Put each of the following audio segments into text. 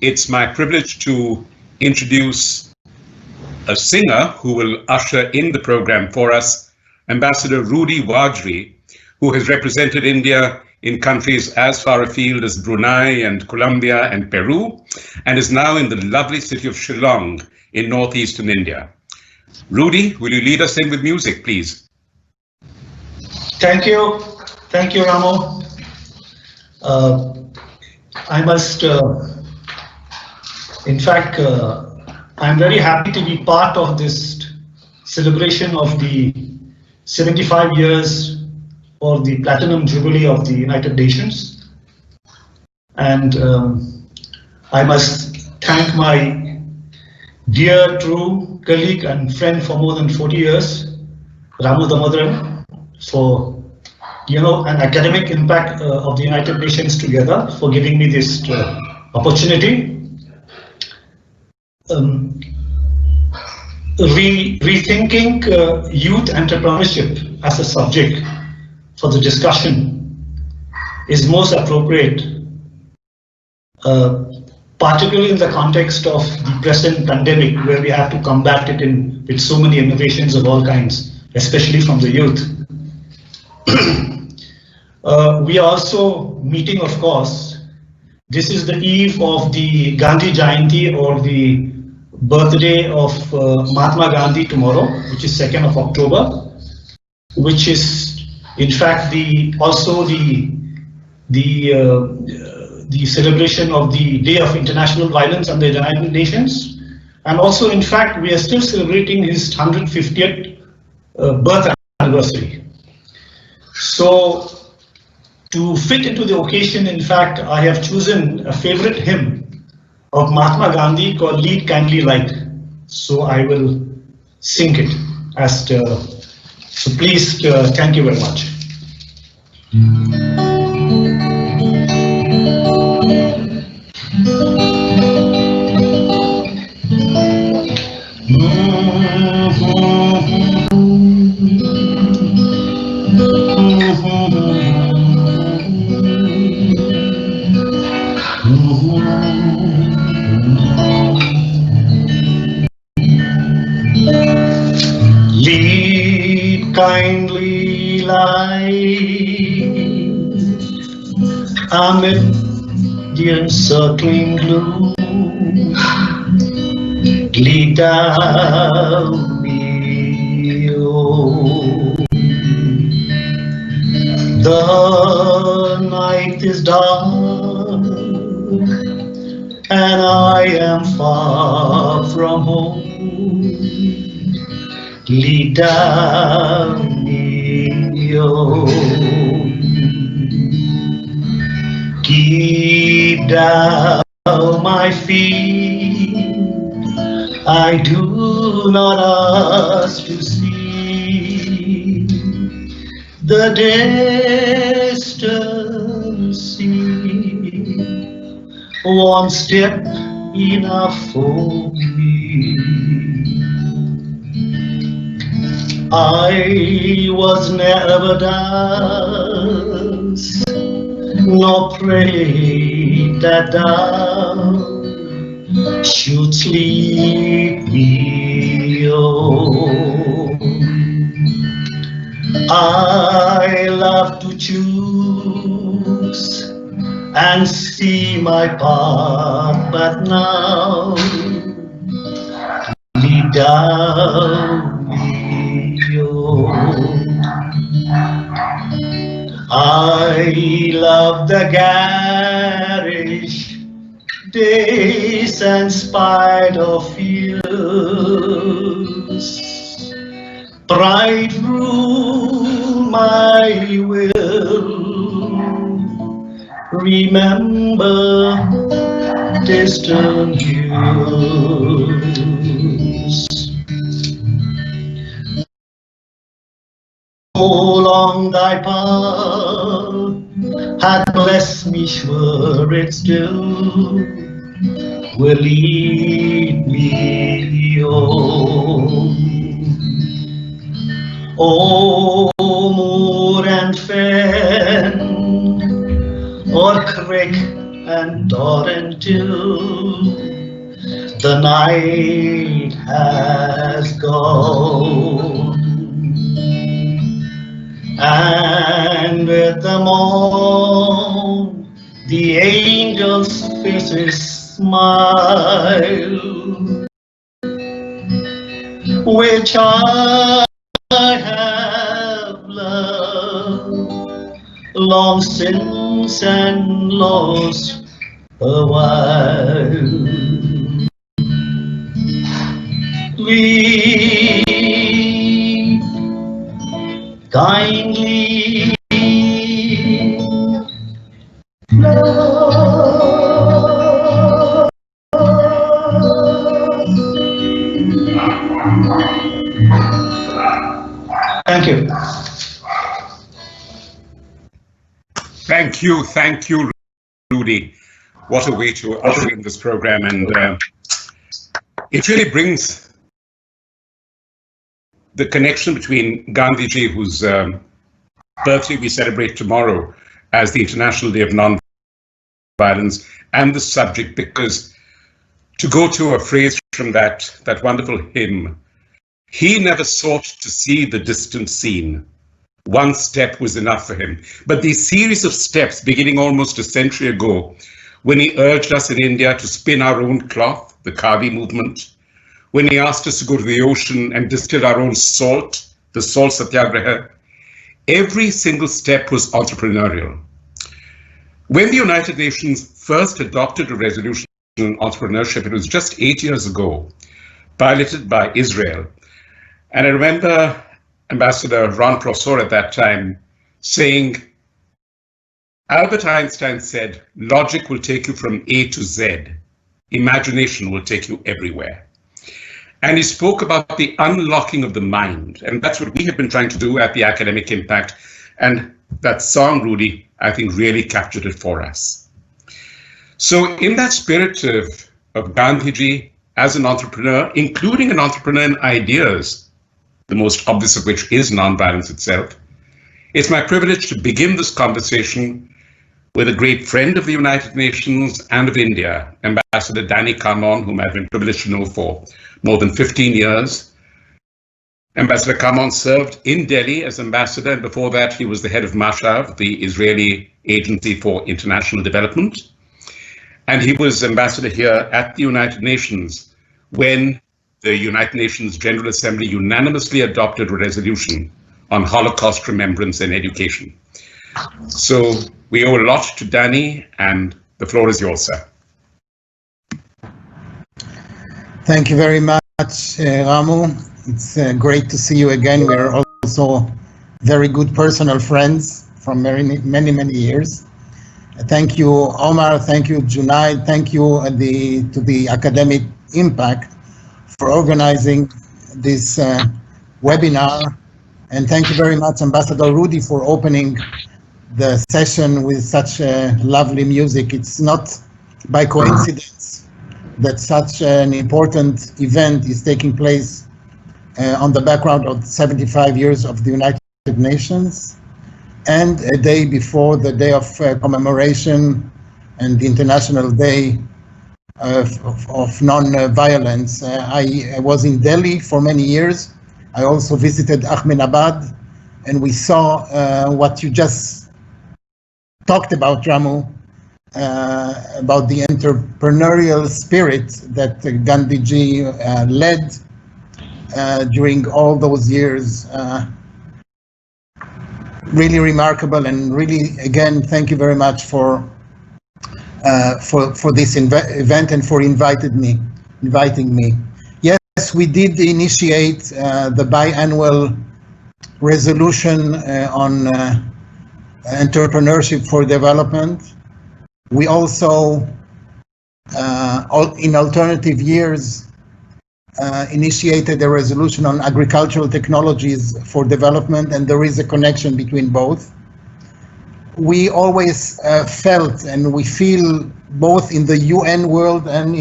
It's my privilege to introduce a singer who will usher in the program for us, Ambassador Rudy Vaghar, who has represented India in countries as far afield as Brunei and Colombia and Peru, and is now in the lovely city of Shillong in northeastern India. Rudy, will you lead us in with music, please? Thank you. Thank you, Ramo. I must, I'm very happy to be part of this celebration of the 75 years for the Platinum Jubilee of the United Nations. And I must thank my dear, true colleague and friend for more than 40 years, Ramu Damodaran, for an academic impact of the United Nations together, for giving me this opportunity. Rethinking youth entrepreneurship as a subject for the discussion is most appropriate, particularly in the context of the present pandemic, where we have to combat it with so many innovations of all kinds, especially from the youth. We are also meeting, of course, this is the eve of the Gandhi Jayanti, or the birthday of Mahatma Gandhi tomorrow, which is 2nd of October, which is in fact also the celebration of the Day of International Violence under the United Nations, and also in fact we are still celebrating his 150th birth anniversary. So to fit into the occasion, in fact, I have chosen a favorite hymn of Mahatma Gandhi called Lead Kindly Light. So I will sing it so please, thank you very much. Lead kindly light amid the encircling gloom, lead down me, oh. The night is dark and I am far from home. Lead down me, oh. Keep down my feet, I do not ask to see the distant sea, one step enough for me. I was never danced, nor prayed that thou should sleep me, oh. I love to choose and see my path, but now lead down me, oh. I love the garish days and spite of fears. Pride rule my will. Remember distant years. Along thy path hath blessed me, sure it still will lead me home. O moor and fen, or creek and and dawn until the night has gone. And with them all, the angels' faces smile, which I have loved long since and lost a while. We kindly Thank you. Thank you, Rudy. What a way to usher in this program, and it really brings the connection between Gandhiji, whose birthday we celebrate tomorrow as the International Day of Non-Violence, and the subject, because to go to a phrase from that wonderful hymn, he never sought to see the distant scene. One step was enough for him. But these series of steps, beginning almost a century ago, when he urged us in India to spin our own cloth, the Khadi movement, when he asked us to go to the ocean and distill our own salt, the salt satyagraha, every single step was entrepreneurial. When the United Nations first adopted a resolution on entrepreneurship, it was just 8 years ago, piloted by Israel. And I remember Ambassador Ron Prosor at that time saying, Albert Einstein said, logic will take you from A to Z. Imagination will take you everywhere. And he spoke about the unlocking of the mind. And that's what we have been trying to do at the Academic Impact. And that song, Rudy, I think really captured it for us. So in that spirit of Gandhiji as an entrepreneur, including an entrepreneur in ideas, the most obvious of which is nonviolence itself, it's my privilege to begin this conversation with a great friend of the United Nations and of India, Ambassador Danny Carmon, whom I've been privileged to know for more than 15 years. Ambassador Carmon served in Delhi as ambassador, and before that he was the head of MASHAV, the Israeli Agency for International Development. And he was ambassador here at the United Nations when the United Nations General Assembly unanimously adopted a resolution on Holocaust remembrance and education. So we owe a lot to Danny, and the floor is yours, sir. Thank you very much, Ramu. It's great to see you again. We are also very good personal friends from many years. Thank you, Omar. Thank you, Junaid. Thank you to the Academic Impact for organizing this webinar. And thank you very much, Ambassador Rudy, for opening the session with such lovely music. It's not by coincidence that such an important event is taking place on the background of 75 years of the United Nations and a day before the day of commemoration and the International Day of non-violence. I was in Delhi for many years. I also visited Ahmedabad, and we saw what you just talked about, Ramu, about the entrepreneurial spirit that Gandhiji led during all those years. Really remarkable, and really, again, thank you very much for this event and for inviting me. Yes, we did initiate the biannual resolution on entrepreneurship for development. We also, in alternative years, initiated a resolution on agricultural technologies for development, and there is a connection between both. We always felt, and we feel both in the UN world and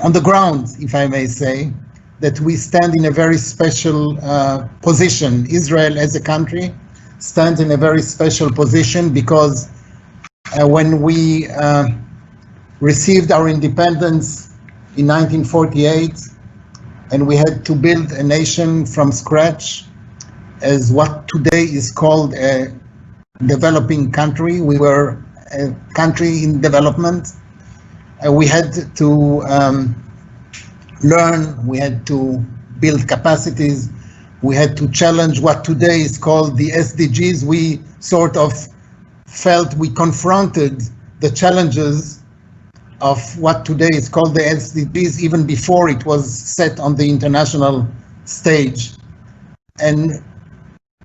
on the ground, if I may say, that we stand in a very special position. Israel as a country stands in a very special position because When we received our independence in 1948, and we had to build a nation from scratch as what today is called a developing country. We were a country in development. We had to learn, we had to build capacities, we had to challenge what today is called the SDGs. We sort of felt we confronted the challenges of what today is called the SDGs even before it was set on the international stage. And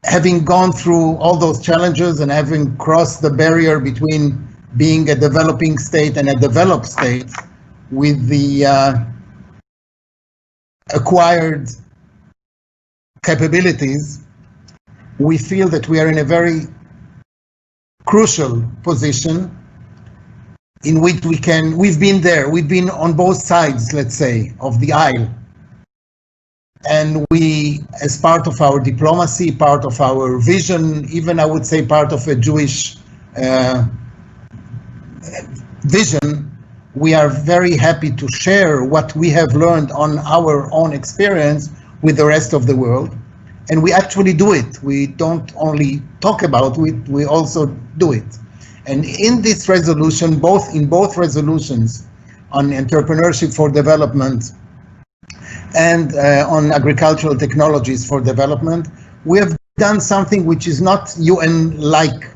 having gone through all those challenges and having crossed the barrier between being a developing state and a developed state with the acquired capabilities, we feel that we are in a very crucial position in which we've been there, we've been on both sides, let's say, of the aisle. And we, as part of our diplomacy, part of our vision, even I would say part of a Jewish vision, we are very happy to share what we have learned on our own experience with the rest of the world. And we actually do it. We don't only talk about it, we also do it. And in this resolution, in both resolutions on entrepreneurship for development and on agricultural technologies for development, we have done something which is not UN-like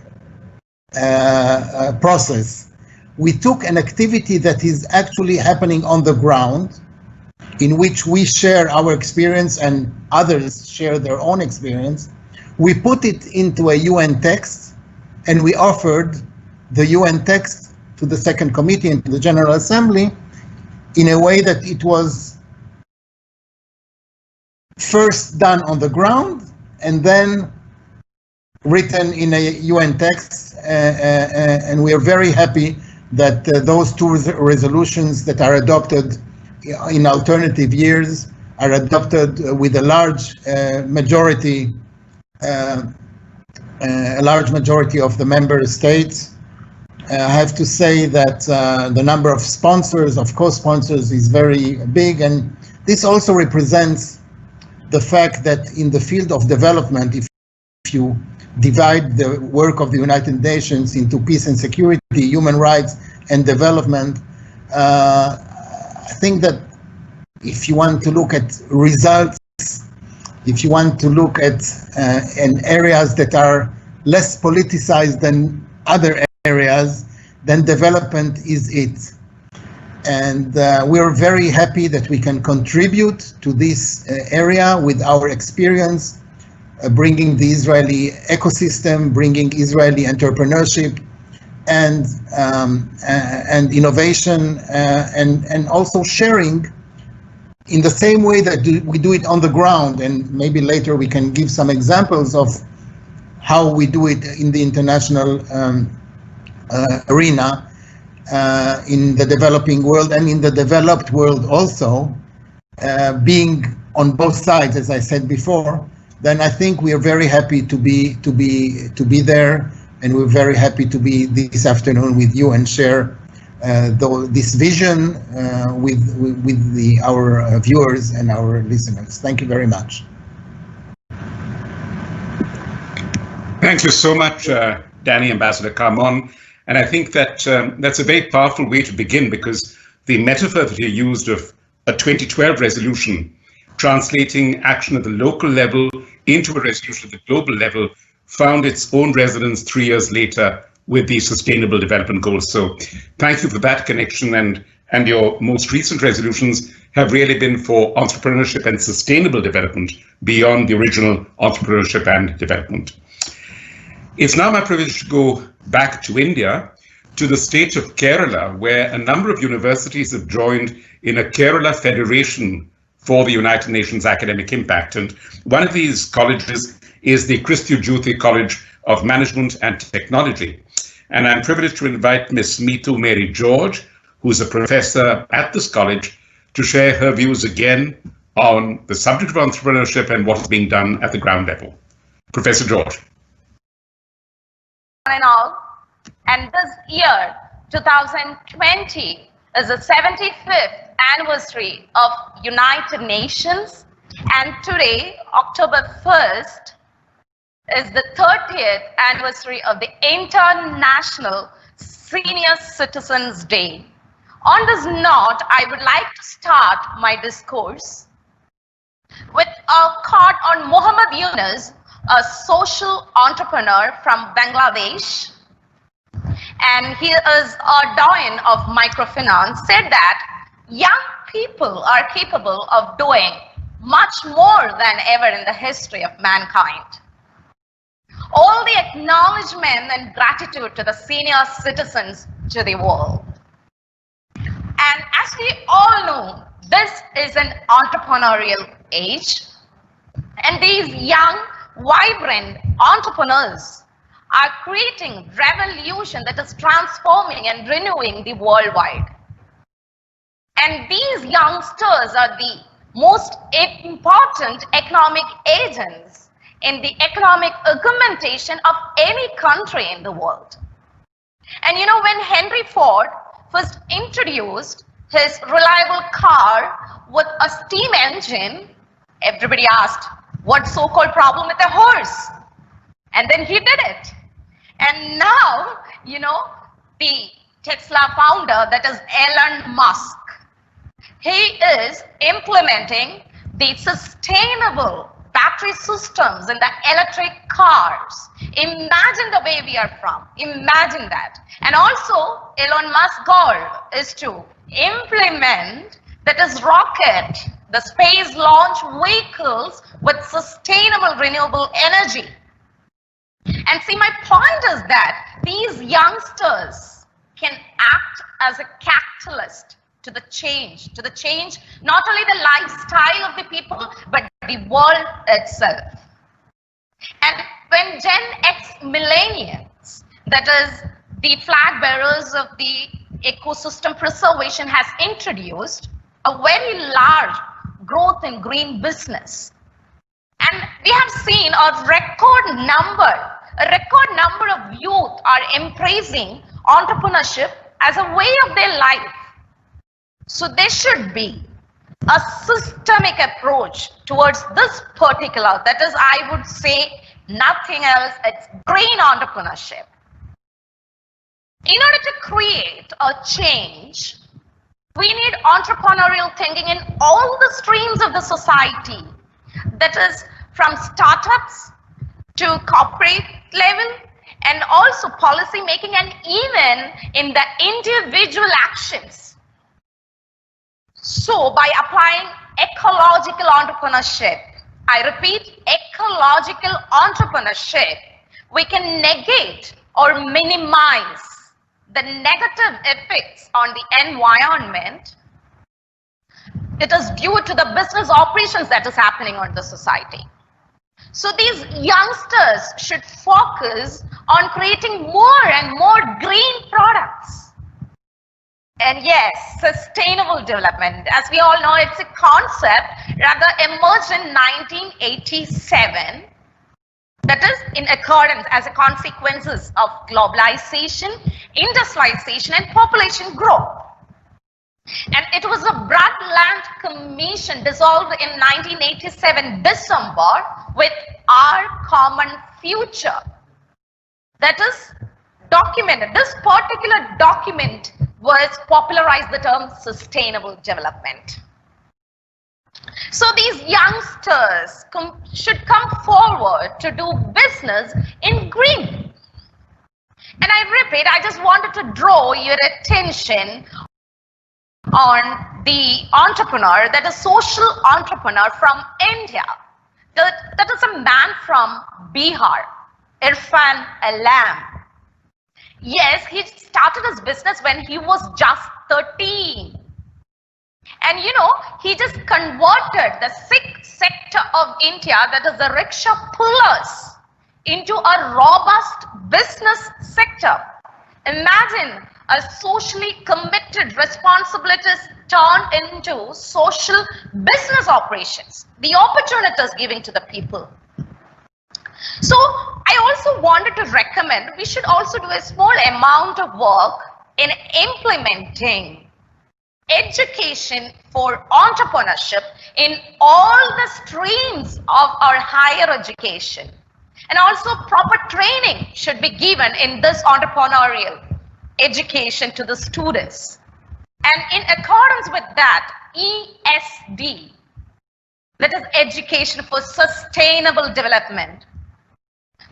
process. We took an activity that is actually happening on the ground, in which we share our experience and others share their own experience. We put it into a UN text, and we offered the UN text to the Second Committee and to the General Assembly in a way that it was first done on the ground and then written in a UN text, and we are very happy that those two resolutions that are adopted in alternative years are adopted with a large majority of the member states. I have to say that the number of sponsors, of co-sponsors, is very big, and this also represents the fact that in the field of development, if you divide the work of the United Nations into peace and security, human rights, and development, I think that if you want to look at results, if you want to look at in areas that are less politicized than other areas, then development is it. And we're very happy that we can contribute to this area with our experience, bringing the Israeli ecosystem, bringing Israeli entrepreneurship and innovation, and also sharing in the same way that we do it on the ground. And maybe later we can give some examples of how we do it in the international arena, in the developing world and in the developed world also, being on both sides, as I said before. Then I think we are very happy to be there, and we're very happy to be this afternoon with you and share this vision with our viewers and our listeners. Thank you very much. Thank you so much, Danny, Ambassador Carmon. And I think that that's a very powerful way to begin, because the metaphor that you used of a 2012 resolution translating action at the local level into a resolution at the global level found its own resonance 3 years later with the Sustainable Development Goals. So thank you for that connection, and your most recent resolutions have really been for entrepreneurship and sustainable development beyond the original entrepreneurship and development. It's now my privilege to go back to India, to the state of Kerala, where a number of universities have joined in a Kerala Federation for the United Nations Academic Impact. And one of these colleges is the Kristu Jyoti College of Management and Technology. And I'm privileged to invite Ms. Meethu Mary George, who's a professor at this college, to share her views again on the subject of entrepreneurship and what is being done at the ground level. Professor George. And all. And this year, 2020, is the 75th anniversary of United Nations. And today, October 1st, is the 30th anniversary of the International Senior Citizens Day. On this note, I would like to start my discourse with a quote on Muhammad Yunus, a social entrepreneur from Bangladesh. And he is a doyen of microfinance, said that young people are capable of doing much more than ever in the history of mankind. All the acknowledgement and gratitude to the senior citizens to the world. And as we all know, this is an entrepreneurial age, and these young, vibrant entrepreneurs are creating revolution that is transforming and renewing the worldwide. And these youngsters are the most important economic agents in the economic augmentation of any country in the world. And you know, when Henry Ford first introduced his reliable car with a steam engine, everybody asked, what so-called problem with a horse? And then he did it. And now, you know, the Tesla founder, that is Elon Musk, he is implementing the sustainable battery systems in the electric cars. Imagine the way we are from. Imagine that. And also, Elon Musk's goal is to implement that is rocket, the space launch vehicles with sustainable renewable energy. And see, my point is that these youngsters can act as a catalyst to the change not only the lifestyle of the people, but the world itself. And when Gen X millennials, that is the flag bearers of the ecosystem preservation, has introduced a very large growth in green business. And we have seen a record number of youth are embracing entrepreneurship as a way of their life. So there should be a systemic approach towards this particular, that is, I would say nothing else, it's green entrepreneurship. In order to create a change, we need entrepreneurial thinking in all the streams of the society, that is from startups to corporate level, and also policy making, and even in the individual actions. So by applying ecological entrepreneurship, I repeat, ecological entrepreneurship, we can negate or minimize the negative effects on the environment. It is due to the business operations that is happening on the society. So these youngsters should focus on creating more and more green products. And yes, sustainable development, as we all know, it's a concept rather emerged in 1987, that is in accordance as a consequences of globalization, industrialization, and population growth. And it was a Brundtland Commission dissolved in 1987 December with our common future. That is documented. This particular document was popularized the term sustainable development. So these youngsters should come forward to do business in green. And I repeat, I just wanted to draw your attention on the entrepreneur, that is social entrepreneur from India. That is a man from Bihar, Irfan Alam. Yes, he started his business when he was just 13. And you know, he just converted the sixth sector of India, that is the rickshaw pullers, into a robust business sector. Imagine a socially committed responsibilities turned into social business operations, the opportunities given to the people. So I also wanted to recommend we should also do a small amount of work in implementing education for entrepreneurship in all the streams of our higher education. And also proper training should be given in this entrepreneurial education to the students. And in accordance with that, ESD, that is Education for Sustainable Development,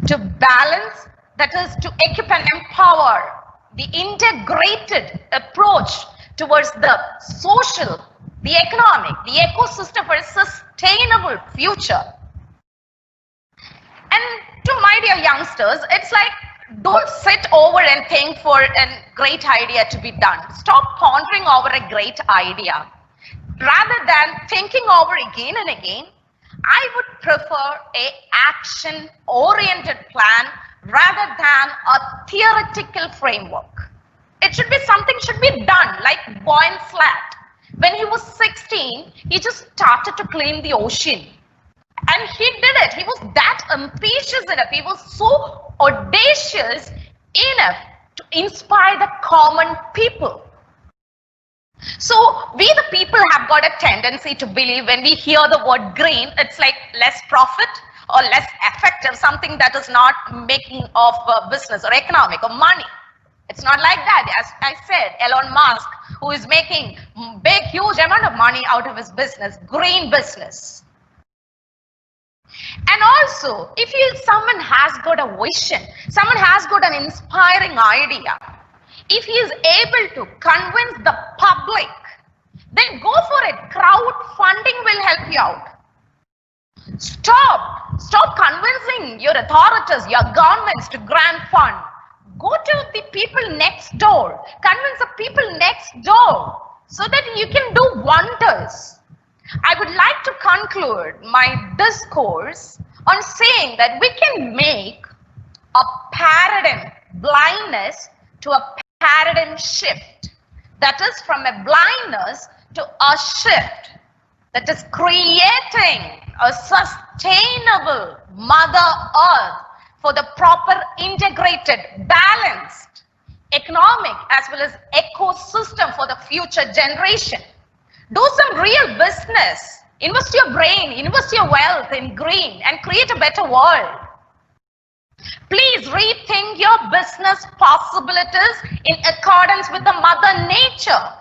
to balance, that is to equip and empower the integrated approach towards the social, the economic, the ecosystem for a sustainable future. And to my dear youngsters, it's like, don't sit over and think for a great idea to be done. Stop pondering over a great idea. Rather than thinking over again and again, I would prefer a action-oriented plan rather than a theoretical framework. It should be something should be done, like Boyan Slat. When he was 16, he just started to clean the ocean. And he did it. He was that ambitious enough. He was so audacious enough to inspire the common people. So we the people have got a tendency to believe when we hear the word green, it's like less profit or less effective, something that is not making of business or economic or money. It's not like that. As I said, Elon Musk, who is making big, huge amount of money out of his business, green business. And also, if someone has got a vision, someone has got an inspiring idea, if he is able to convince the public, then go for it. Crowdfunding will help you out. Stop convincing your authorities, your governments to grant fund. Go to the people next door. Convince the people next door so that you can do wonders. I would like to conclude my discourse on saying that we can make a paradigm blindness to a paradigm shift. That is from a blindness to a shift. That is creating a sustainable Mother Earth for the proper integrated, balanced economic as well as ecosystem for the future generation. Do some real business. Invest your brain, invest your wealth in green and create a better world. Please rethink your business possibilities in accordance with the Mother Nature.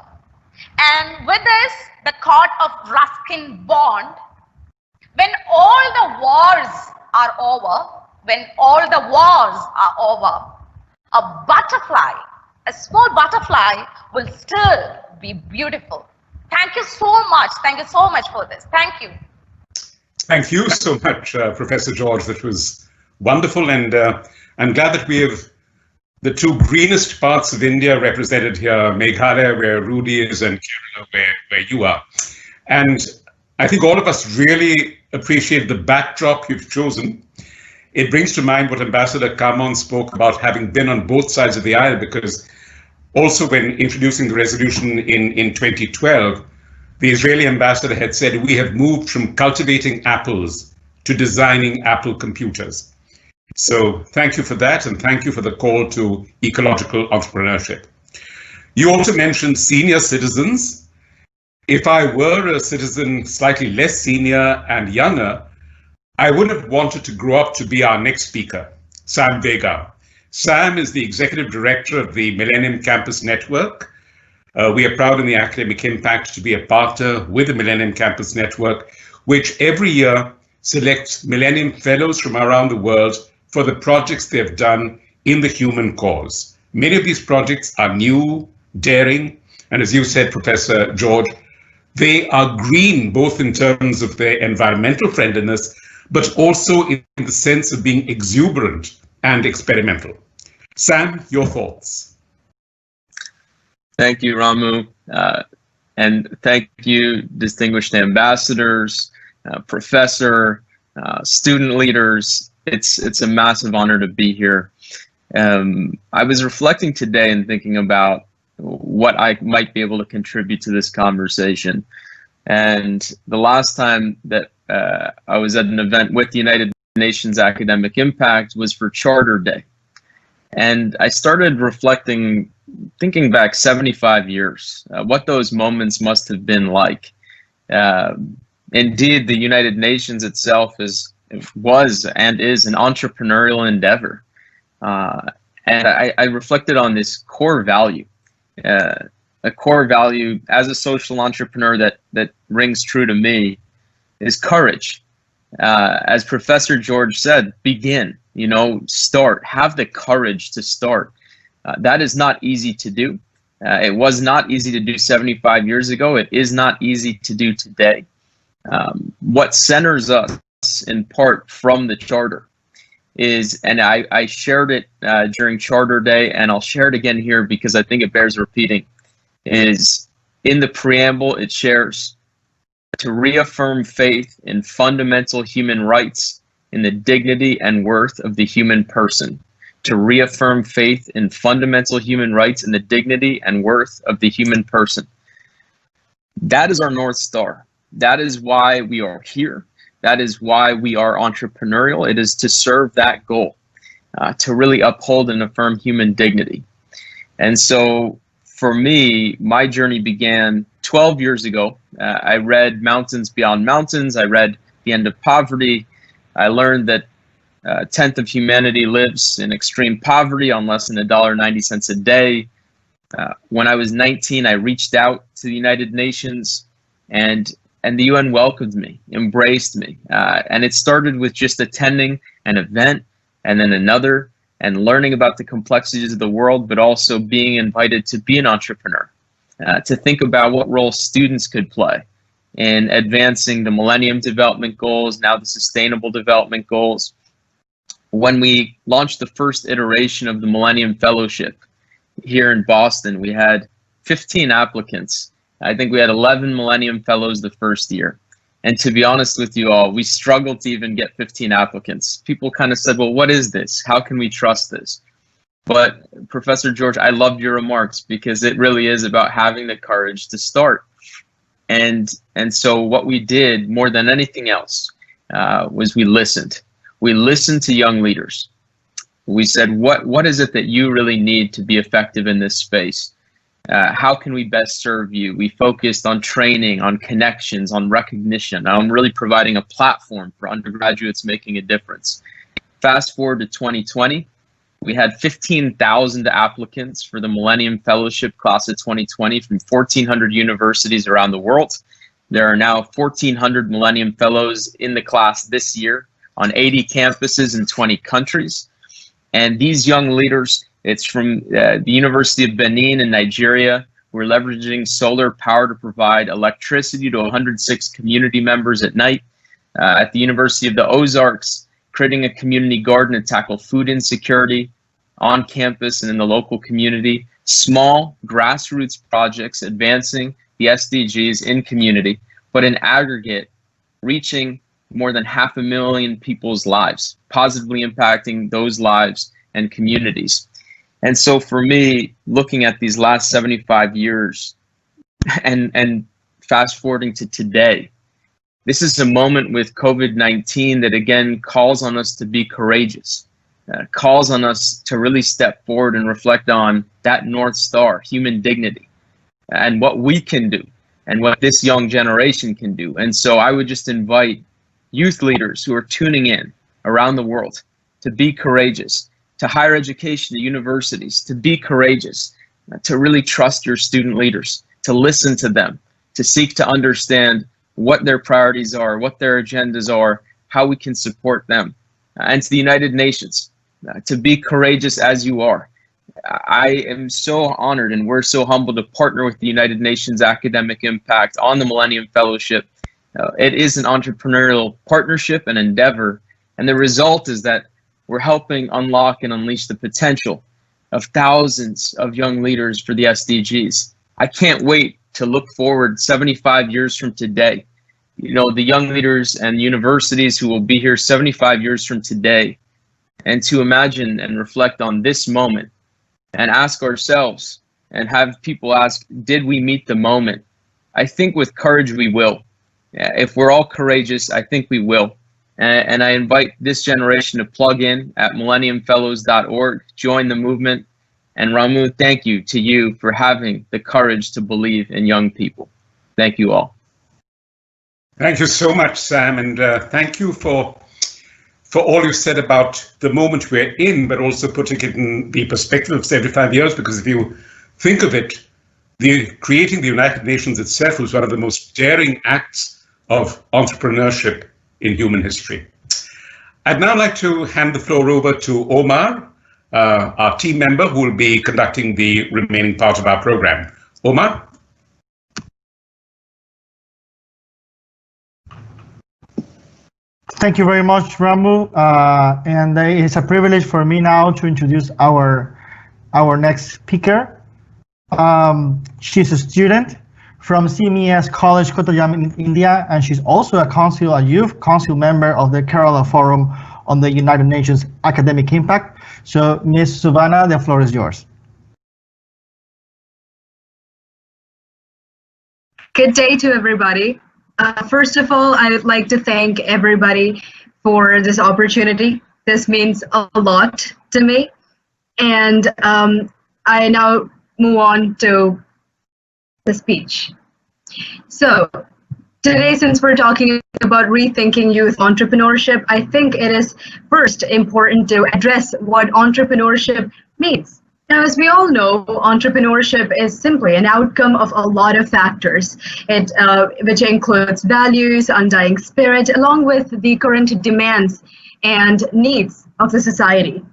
And with this, the court of Ruskin Bond, when all the wars are over, a butterfly, a small butterfly will still be beautiful. Thank you so much. Thank you so much for this. Thank you. Thank you so much, Professor George. That was wonderful. And I'm glad that we have the two greenest parts of India represented here, Meghalaya, where Rudy is, and Kerala, where you are. And I think all of us really appreciate the backdrop you've chosen. It brings to mind what Ambassador Carmon spoke about, having been on both sides of the aisle, because also when introducing the resolution in 2012, the Israeli ambassador had said, we have moved from cultivating apples to designing Apple computers. So thank you for that, and thank you for the call to ecological entrepreneurship. You also mentioned senior citizens. If I were a citizen slightly less senior and younger, I would have wanted to grow up to be our next speaker, Sam Vaghar. Sam is the executive director of the Millennium Campus Network. We are proud in the academic impact to be a partner with the Millennium Campus Network, which every year selects Millennium Fellows from around the world for the projects they have done in the human cause. Many of these projects are new, daring, and as you said, Professor George, they are green, both in terms of their environmental friendliness, but also in the sense of being exuberant and experimental. Sam, your thoughts? Thank you, Ramu. And thank you, distinguished ambassadors, professor, student leaders. It's a massive honor to be here. I was reflecting today and thinking about what I might be able to contribute to this conversation. And the last time that I was at an event with the United Nations Academic Impact was for Charter Day. And I started reflecting, thinking back 75 years, what those moments must have been like. Indeed, the United Nations itself was and is an entrepreneurial endeavor. And I reflected on this core value, a core value as a social entrepreneur that rings true to me is courage. As Professor George said, begin, start, have the courage to start. That is not easy to do. It was not easy to do 75 years ago. It is not easy to do today. What centers us in part from the charter is, and I shared it during Charter Day, and I'll share it again here because I think it bears repeating, is in the preamble it shares to reaffirm faith in fundamental human rights, in the dignity and worth of the human person. To reaffirm faith in fundamental human rights and the dignity and worth of the human person. That is our North Star. That is why we are here. That is why we are entrepreneurial. It is to serve that goal, to really uphold and affirm human dignity. And so for me, my journey began 12 years ago. I read Mountains Beyond Mountains. I read The End of Poverty. I learned that a tenth of humanity lives in extreme poverty on less than $1.90 a day. When I was 19, I reached out to the United Nations, and the UN welcomed me, embraced me. And it started with just attending an event and then another and learning about the complexities of the world, but also being invited to be an entrepreneur, to think about what role students could play in advancing the Millennium Development Goals, now the Sustainable Development Goals. When we launched the first iteration of the Millennium Fellowship here in Boston, we had 15 applicants. I think we had 11 Millennium Fellows the first year. And to be honest with you all, we struggled to even get 15 applicants. People kind of said, well, what is this? How can we trust this? But Professor George, I loved your remarks because it really is about having the courage to start. And so what we did more than anything else was we listened. We listened to young leaders. We said, what is it that you really need to be effective in this space? How can we best serve you? We focused on training, on connections, on recognition, on really providing a platform for undergraduates making a difference. Fast forward to 2020, we had 15,000 applicants for the Millennium Fellowship class of 2020 from 1,400 universities around the world. There are now 1,400 Millennium Fellows in the class this year on 80 campuses in 20 countries. And these young leaders, it's from the University of Benin in Nigeria. We're leveraging solar power to provide electricity to 106 community members at night. At the University of the Ozarks, creating a community garden to tackle food insecurity on campus and in the local community. Small grassroots projects advancing the SDGs in community, but in aggregate, reaching more than 500,000 people's lives, positively impacting those lives and communities. And so for me, looking at these last 75 years and fast forwarding to today, this is a moment with COVID-19 that again calls on us to be courageous, calls on us to really step forward and reflect on that North Star, human dignity, and what we can do and what this young generation can do. And so I would just invite youth leaders who are tuning in around the world to be courageous, to higher education, to universities, to be courageous, to really trust your student leaders, to listen to them, to seek to understand what their priorities are, what their agendas are, how we can support them. And to the United Nations, to be courageous as you are. I am so honored and we're so humbled to partner with the United Nations Academic Impact on the Millennium Fellowship. It is an entrepreneurial partnership and endeavor, and the result is that we're helping unlock and unleash the potential of thousands of young leaders for the SDGs. I can't wait to look forward 75 years from today. You know, the young leaders and universities who will be here 75 years from today, and to imagine and reflect on this moment and ask ourselves and have people ask, did we meet the moment? I think with courage we will. If we're all courageous, I think we will. And I invite this generation to plug in at millenniumfellows.org, join the movement. And Ramu, thank you to you for having the courage to believe in young people. Thank you all. Thank you so much, Sam, and thank you for all you said about the moment we're in, but also putting it in the perspective of 75 years, because if you think of it, creating the United Nations itself was one of the most daring acts of entrepreneurship in human history. I'd now like to hand the floor over to Omar, our team member who will be conducting the remaining part of our program. Omar? Thank you very much, Ramu. And it's a privilege for me now to introduce our next speaker. She's a student from CMES College, Kottayam in India, and she's also a youth council member of the Kerala Forum on the United Nations Academic Impact. So, Ms. Subana, the floor is yours. Good day to everybody. First of all, I would like to thank everybody for this opportunity. This means a lot to me. And I now move on to the speech. So today, since we're talking about rethinking youth entrepreneurship, I think it is first important to address what entrepreneurship means. Now, as we all know, entrepreneurship is simply an outcome of a lot of factors, which includes values, undying spirit, along with the current demands and needs of the society.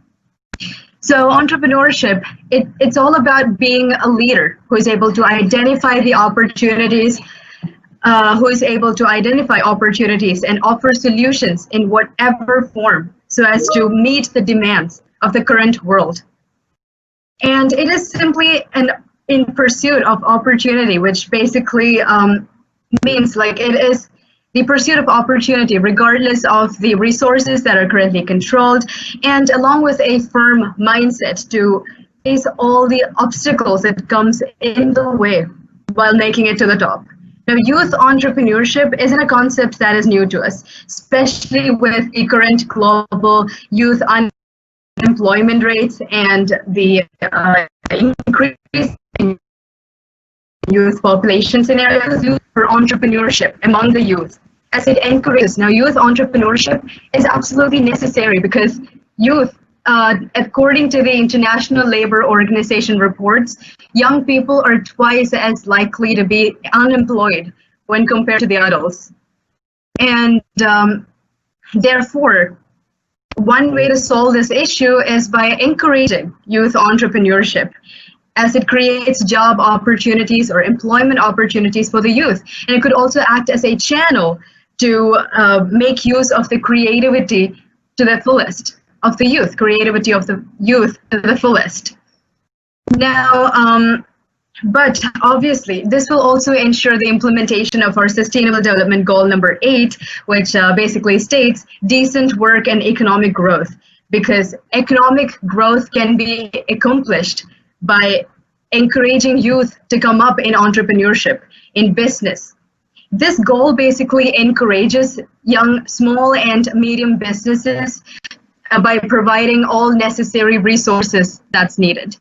So entrepreneurship, it's all about being a leader who is able to identify the opportunities, and offer solutions in whatever form so as to meet the demands of the current world. And it is simply in pursuit of opportunity, which basically means like it is the pursuit of opportunity regardless of the resources that are currently controlled, and along with a firm mindset to face all the obstacles that comes in the way while making it to the top. Now, youth entrepreneurship isn't a concept that is new to us, especially with the current global youth unemployment rates and the increase in youth population scenarios for entrepreneurship among the youth. As it encourages, now youth entrepreneurship is absolutely necessary because youth, according to the International Labour Organization reports, young people are twice as likely to be unemployed when compared to the adults. And therefore, one way to solve this issue is by encouraging youth entrepreneurship, as it creates job opportunities or employment opportunities for the youth. And it could also act as a channel to make use of the creativity to the fullest of the youth, creativity of the youth to the fullest. Now, but obviously, this will also ensure the implementation of our Sustainable Development Goal number 8, which basically states decent work and economic growth, because economic growth can be accomplished by encouraging youth to come up in entrepreneurship, in business. This goal basically encourages young, small and medium businesses by providing all necessary resources that's needed.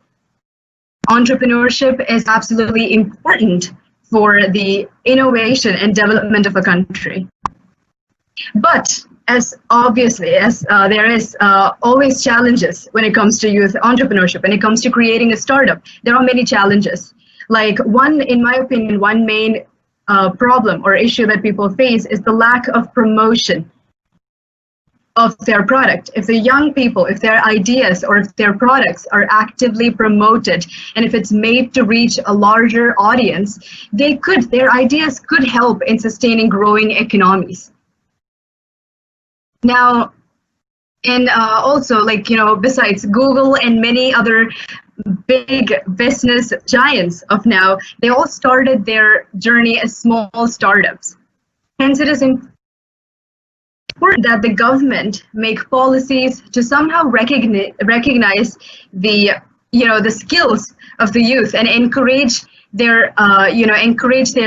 Entrepreneurship is absolutely important for the innovation and development of a country. But as obviously as there is always challenges when it comes to youth entrepreneurship, when it comes to creating a startup, there are many challenges. Like in my opinion, one main problem or issue that people face is the lack of promotion of their product. If the young people, if their ideas or if their products are actively promoted, and if it's made to reach a larger audience, their ideas could help in sustaining growing economies. Now, and also, like, besides Google and many other big business giants of now, they all started their journey as small startups. Hence, it is important that the government make policies to somehow recognize the skills of the youth and encourage their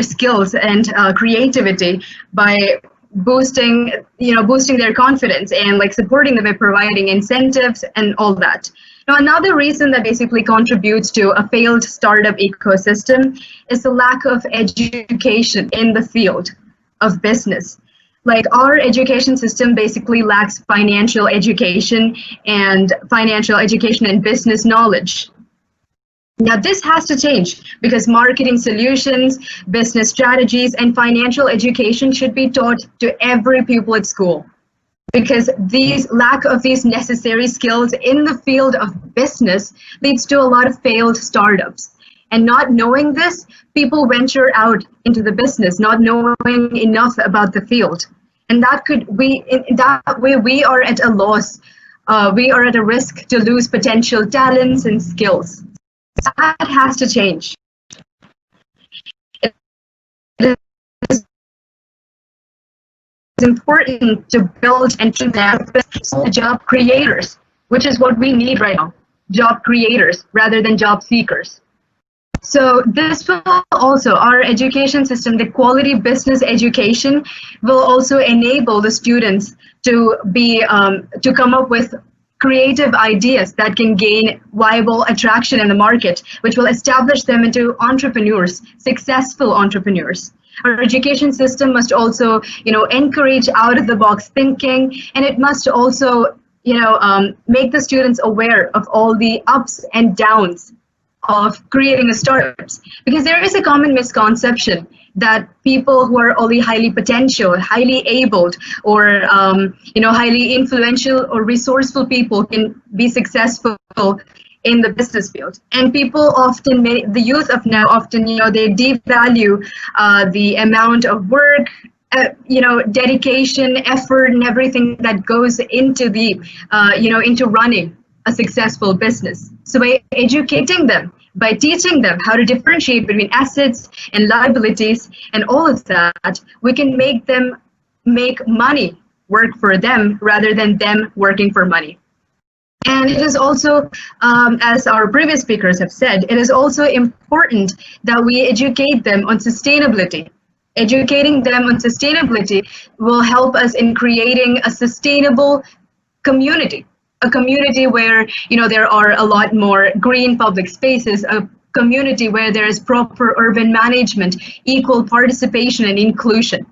skills and creativity by boosting their confidence and like supporting them by providing incentives and all that. Now, another reason that basically contributes to a failed startup ecosystem is the lack of education in the field of business. Like, our education system basically lacks financial education and business knowledge. Now, this has to change because marketing solutions, business strategies, and financial education should be taught to every pupil at school. Because lack of these necessary skills in the field of business leads to a lot of failed startups. And not knowing this, people venture out into the business, not knowing enough about the field. And that way we are at a loss. We are at a risk to lose potential talents and skills. That has to change. It is important to build and to develop job creators, which is what we need right now. Job creators rather than job seekers. So this will also, our education system, the quality business education, will also enable the students to come up with creative ideas that can gain viable attraction in the market, which will establish them into entrepreneurs, successful entrepreneurs. Our education system must also, encourage out-of-the-box thinking, and it must also, make the students aware of all the ups and downs of creating a startups, because there is a common misconception that people who are only highly potential, highly abled, or highly influential or resourceful people can be successful in the business field. And people often, the youth of now often, they devalue the amount of work, dedication, effort, and everything that goes into into running a successful business. So by educating them, by teaching them how to differentiate between assets and liabilities and all of that, we can make them make money work for them rather than them working for money. And it is also, as our previous speakers have said, it is also important that we educate them on sustainability. Educating them on sustainability will help us in creating a sustainable community. A community where there are a lot more green public spaces, a community where there is proper urban management, equal participation and inclusion.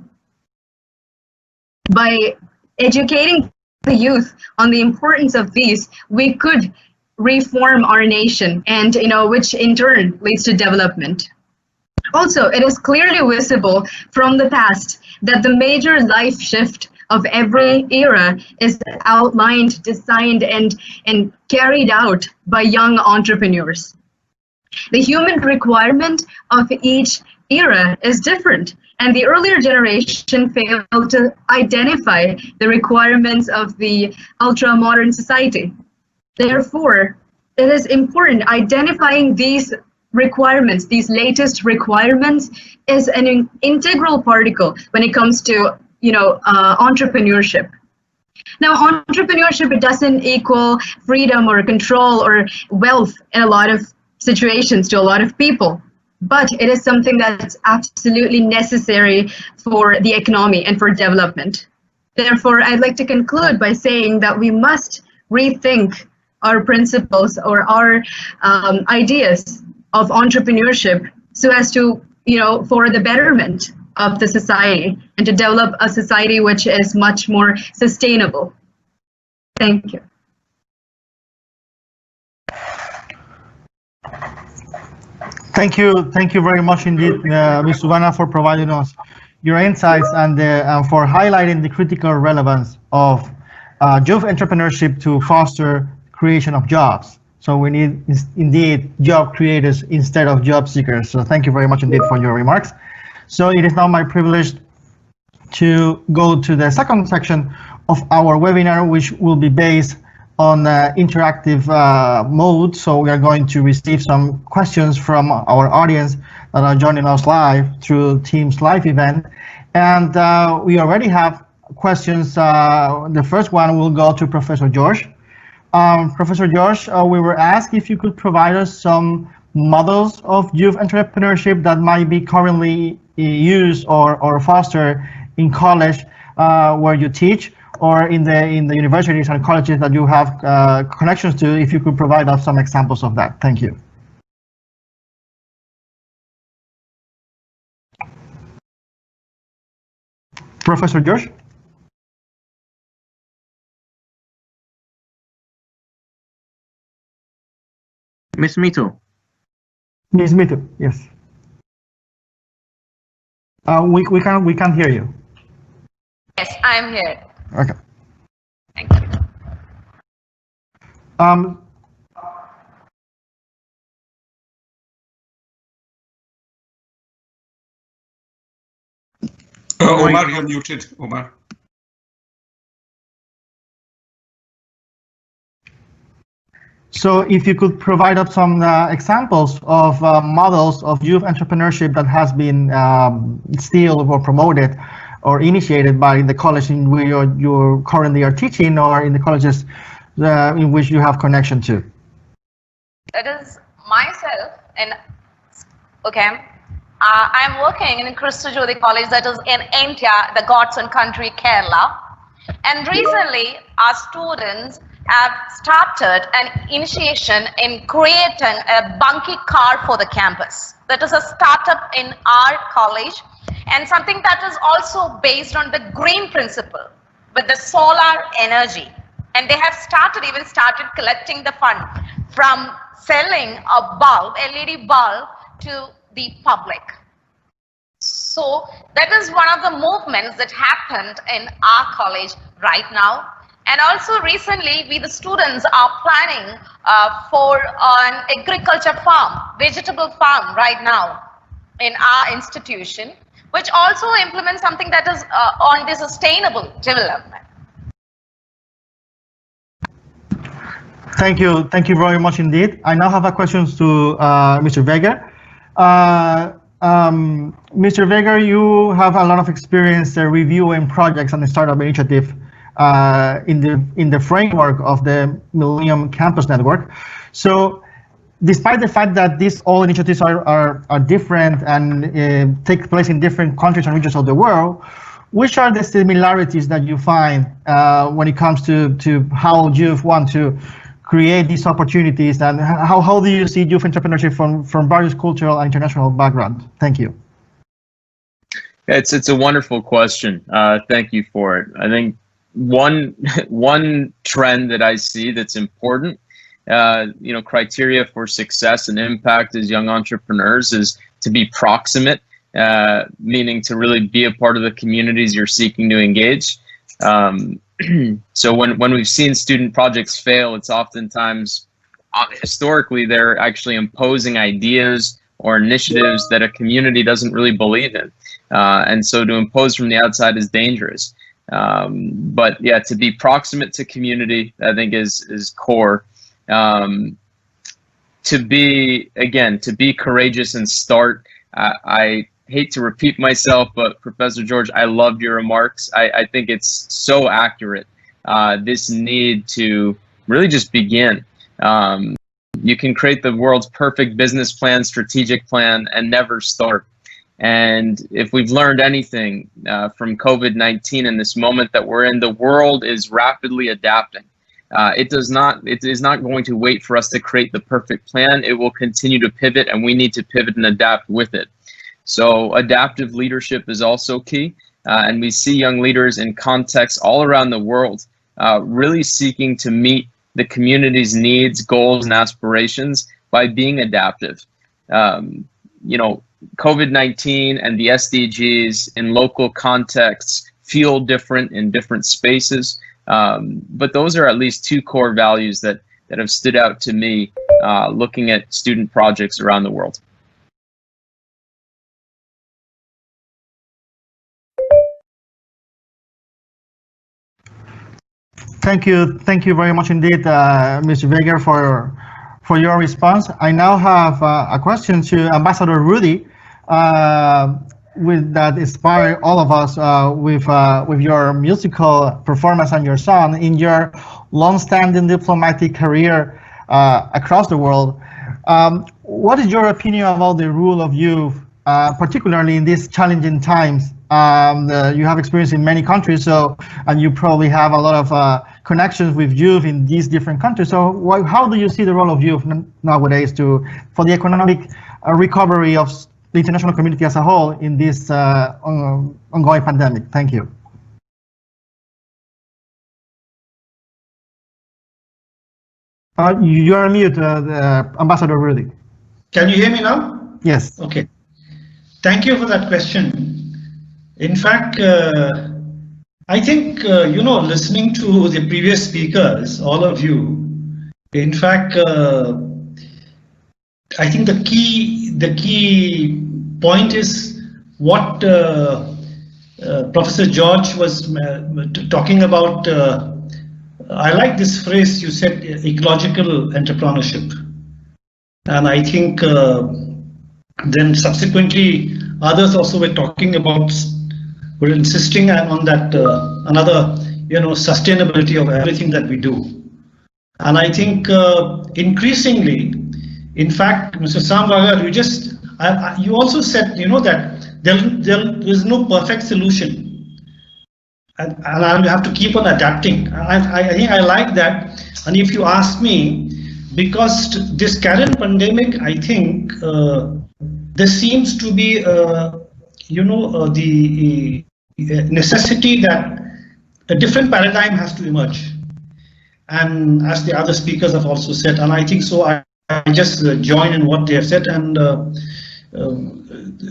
By educating the youth on the importance of these, we could reform our nation, and which in turn leads to development. Also, it is clearly visible from the past that the major life shift of every era is outlined, designed, and carried out by young entrepreneurs. The human requirement of each era is different, and the earlier generation failed to identify the requirements of the ultra-modern society. Therefore, it is important identifying these requirements, these latest requirements, is an integral particle when it comes to entrepreneurship. Now, entrepreneurship, it doesn't equal freedom or control or wealth in a lot of situations to a lot of people, but it is something that's absolutely necessary for the economy and for development. Therefore, I'd like to conclude by saying that we must rethink our principles or our ideas of entrepreneurship so as to, for the betterment of the society and to develop a society which is much more sustainable. Thank you. Thank you very much indeed, Ms. Subana, for providing us your insights and for highlighting the critical relevance of youth entrepreneurship to foster creation of jobs. So we need indeed job creators instead of job seekers. So thank you very much indeed for your remarks. So it is now my privilege to go to the second section of our webinar, which will be based on interactive mode. So we are going to receive some questions from our audience that are joining us live through Teams live event. And we already have questions. The first one will go to Professor George. Professor George, we were asked if you could provide us some models of youth entrepreneurship that might be currently used or fostered in college where you teach, or in the universities and colleges that you have connections to, if you could provide us some examples of that. Thank you. Professor George? Miss Meethu. Ms. Meethu, yes. We can't hear you. Yes, I'm here. Okay. Thank you. Omar, you're muted, Omar. So if you could provide us some examples of models of youth entrepreneurship that has been instilled or promoted or initiated by the college in which you currently are teaching, or in the colleges in which you have connection to. That is myself, and okay. I'm working in Kristu College, that is in India, the godson country, Kerala. And recently, our students have started an initiation in creating a bunkie car for the campus. That is a startup in our college, and something that is also based on the green principle with the solar energy. And they have even started collecting the fund from selling a bulb, LED bulb, to the public. So that is one of the movements that happened in our college right now. And also recently, we the students are planning for an agriculture farm, vegetable farm right now in our institution, which also implements something that is on the sustainable development. Thank you very much indeed. I now have a question to Mr. Vaghar. Mr. Vaghar, you have a lot of experience reviewing projects and the startup initiative in the framework of the Millennium Campus Network. So, despite the fact that these all initiatives are different and take place in different countries and regions of the world, which are the similarities that you find when it comes to how youth want to create these opportunities, and how do you see youth entrepreneurship from various cultural and international backgrounds? Thank you. It's a wonderful question. Thank you for it. I think one trend that I see that's important, criteria for success and impact as young entrepreneurs is to be proximate, meaning to really be a part of the communities you're seeking to engage. So when we've seen student projects fail, it's oftentimes, historically, they're actually imposing ideas or initiatives that a community doesn't really believe in. And so to impose from the outside is dangerous. But yeah, to be proximate to community, I think is core. To be courageous and start. I hate to repeat myself, but Professor George, I loved your remarks. I think it's so accurate. This need to really just begin. You can create the world's perfect business plan, strategic plan, and never start. And if we've learned anything from COVID-19 in this moment that we're in, the world is rapidly adapting. It is not going to wait for us to create the perfect plan. It will continue to pivot, and we need to pivot and adapt with it. So adaptive leadership is also key. And we see young leaders in contexts all around the world really seeking to meet the community's needs, goals, and aspirations by being adaptive. COVID-19 and the SDGs in local contexts feel different in different spaces, but those are at least two core values that have stood out to me looking at student projects around the world. Thank you very much indeed, Mr. Vaghar, for your response. I now have a question to Ambassador Rudy, that inspired all of us with your musical performance and your song in your long-standing diplomatic career across the world. What is your opinion about the role of youth particularly in these challenging times. You have experience in many countries, and you probably have a lot of connections with youth in these different countries. So how do you see the role of youth nowadays for the economic recovery of the international community as a whole in this ongoing pandemic? Thank you. You are on mute, Ambassador Rudy. Can you hear me now? Yes. Okay. Thank you for that question. In fact, I think, listening to the previous speakers, all of you, in fact, I think the key point is what Professor George was talking about. I like this phrase you said, ecological entrepreneurship. And I think then subsequently others also were talking about, were insisting on that another, sustainability of everything that we do. And I think increasingly, in fact, Mr. Sam Vaghar, you also said, that there is no perfect solution. And I'll have to keep on adapting. I think I like that. And if you ask me, because this current pandemic, I think there seems to be, the necessity that a different paradigm has to emerge. And as the other speakers have also said, and I think so, I just join in what they have said. And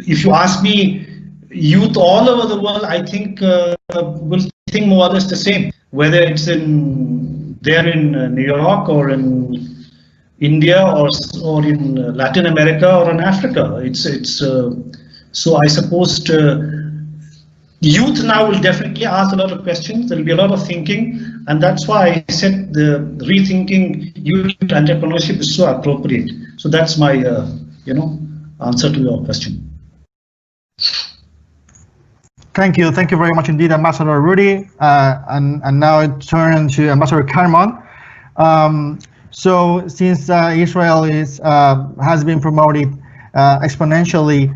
if you ask me, youth all over the world, I think will think more or less the same, whether it's in New York or in India or in Latin America or in Africa. So I suppose youth now will definitely ask a lot of questions. There will be a lot of thinking, and that's why I said the rethinking youth entrepreneurship is so appropriate. So that's my answer to your question. Thank you very much indeed, Ambassador Rudy. And now I turn to Ambassador Carmon. So since Israel has been promoted exponentially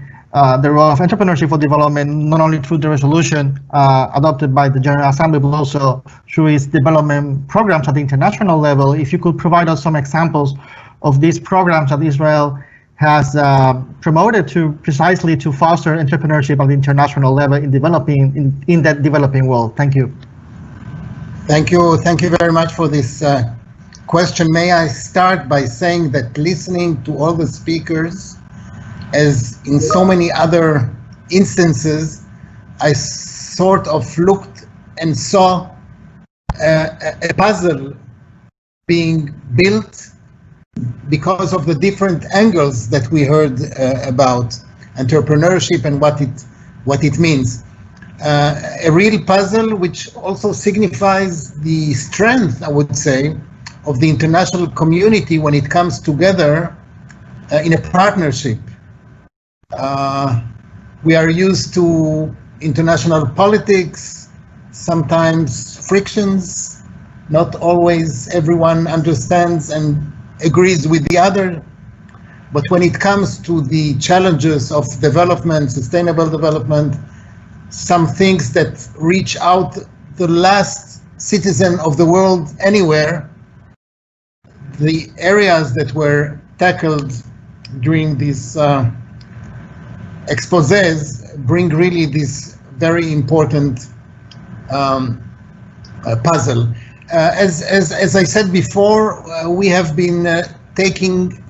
the role of entrepreneurship for development, not only through the resolution adopted by the General Assembly, but also through its development programs at the international level, if you could provide us some examples of these programs that Israel has promoted precisely to foster entrepreneurship at the international level in that developing world. Thank you. Thank you very much for this question. May I start by saying that listening to all the speakers, as in so many other instances, I sort of looked and saw a puzzle being built because of the different angles that we heard about entrepreneurship and what it means. A real puzzle which also signifies the strength, I would say, of the international community when it comes together in a partnership. We are used to international politics, sometimes frictions, not always everyone understands and agrees with the other, but when it comes to the challenges of development, sustainable development, some things that reach out the last citizen of the world anywhere, the areas that were tackled during these exposés bring really this very important puzzle. As I said before, we have been taking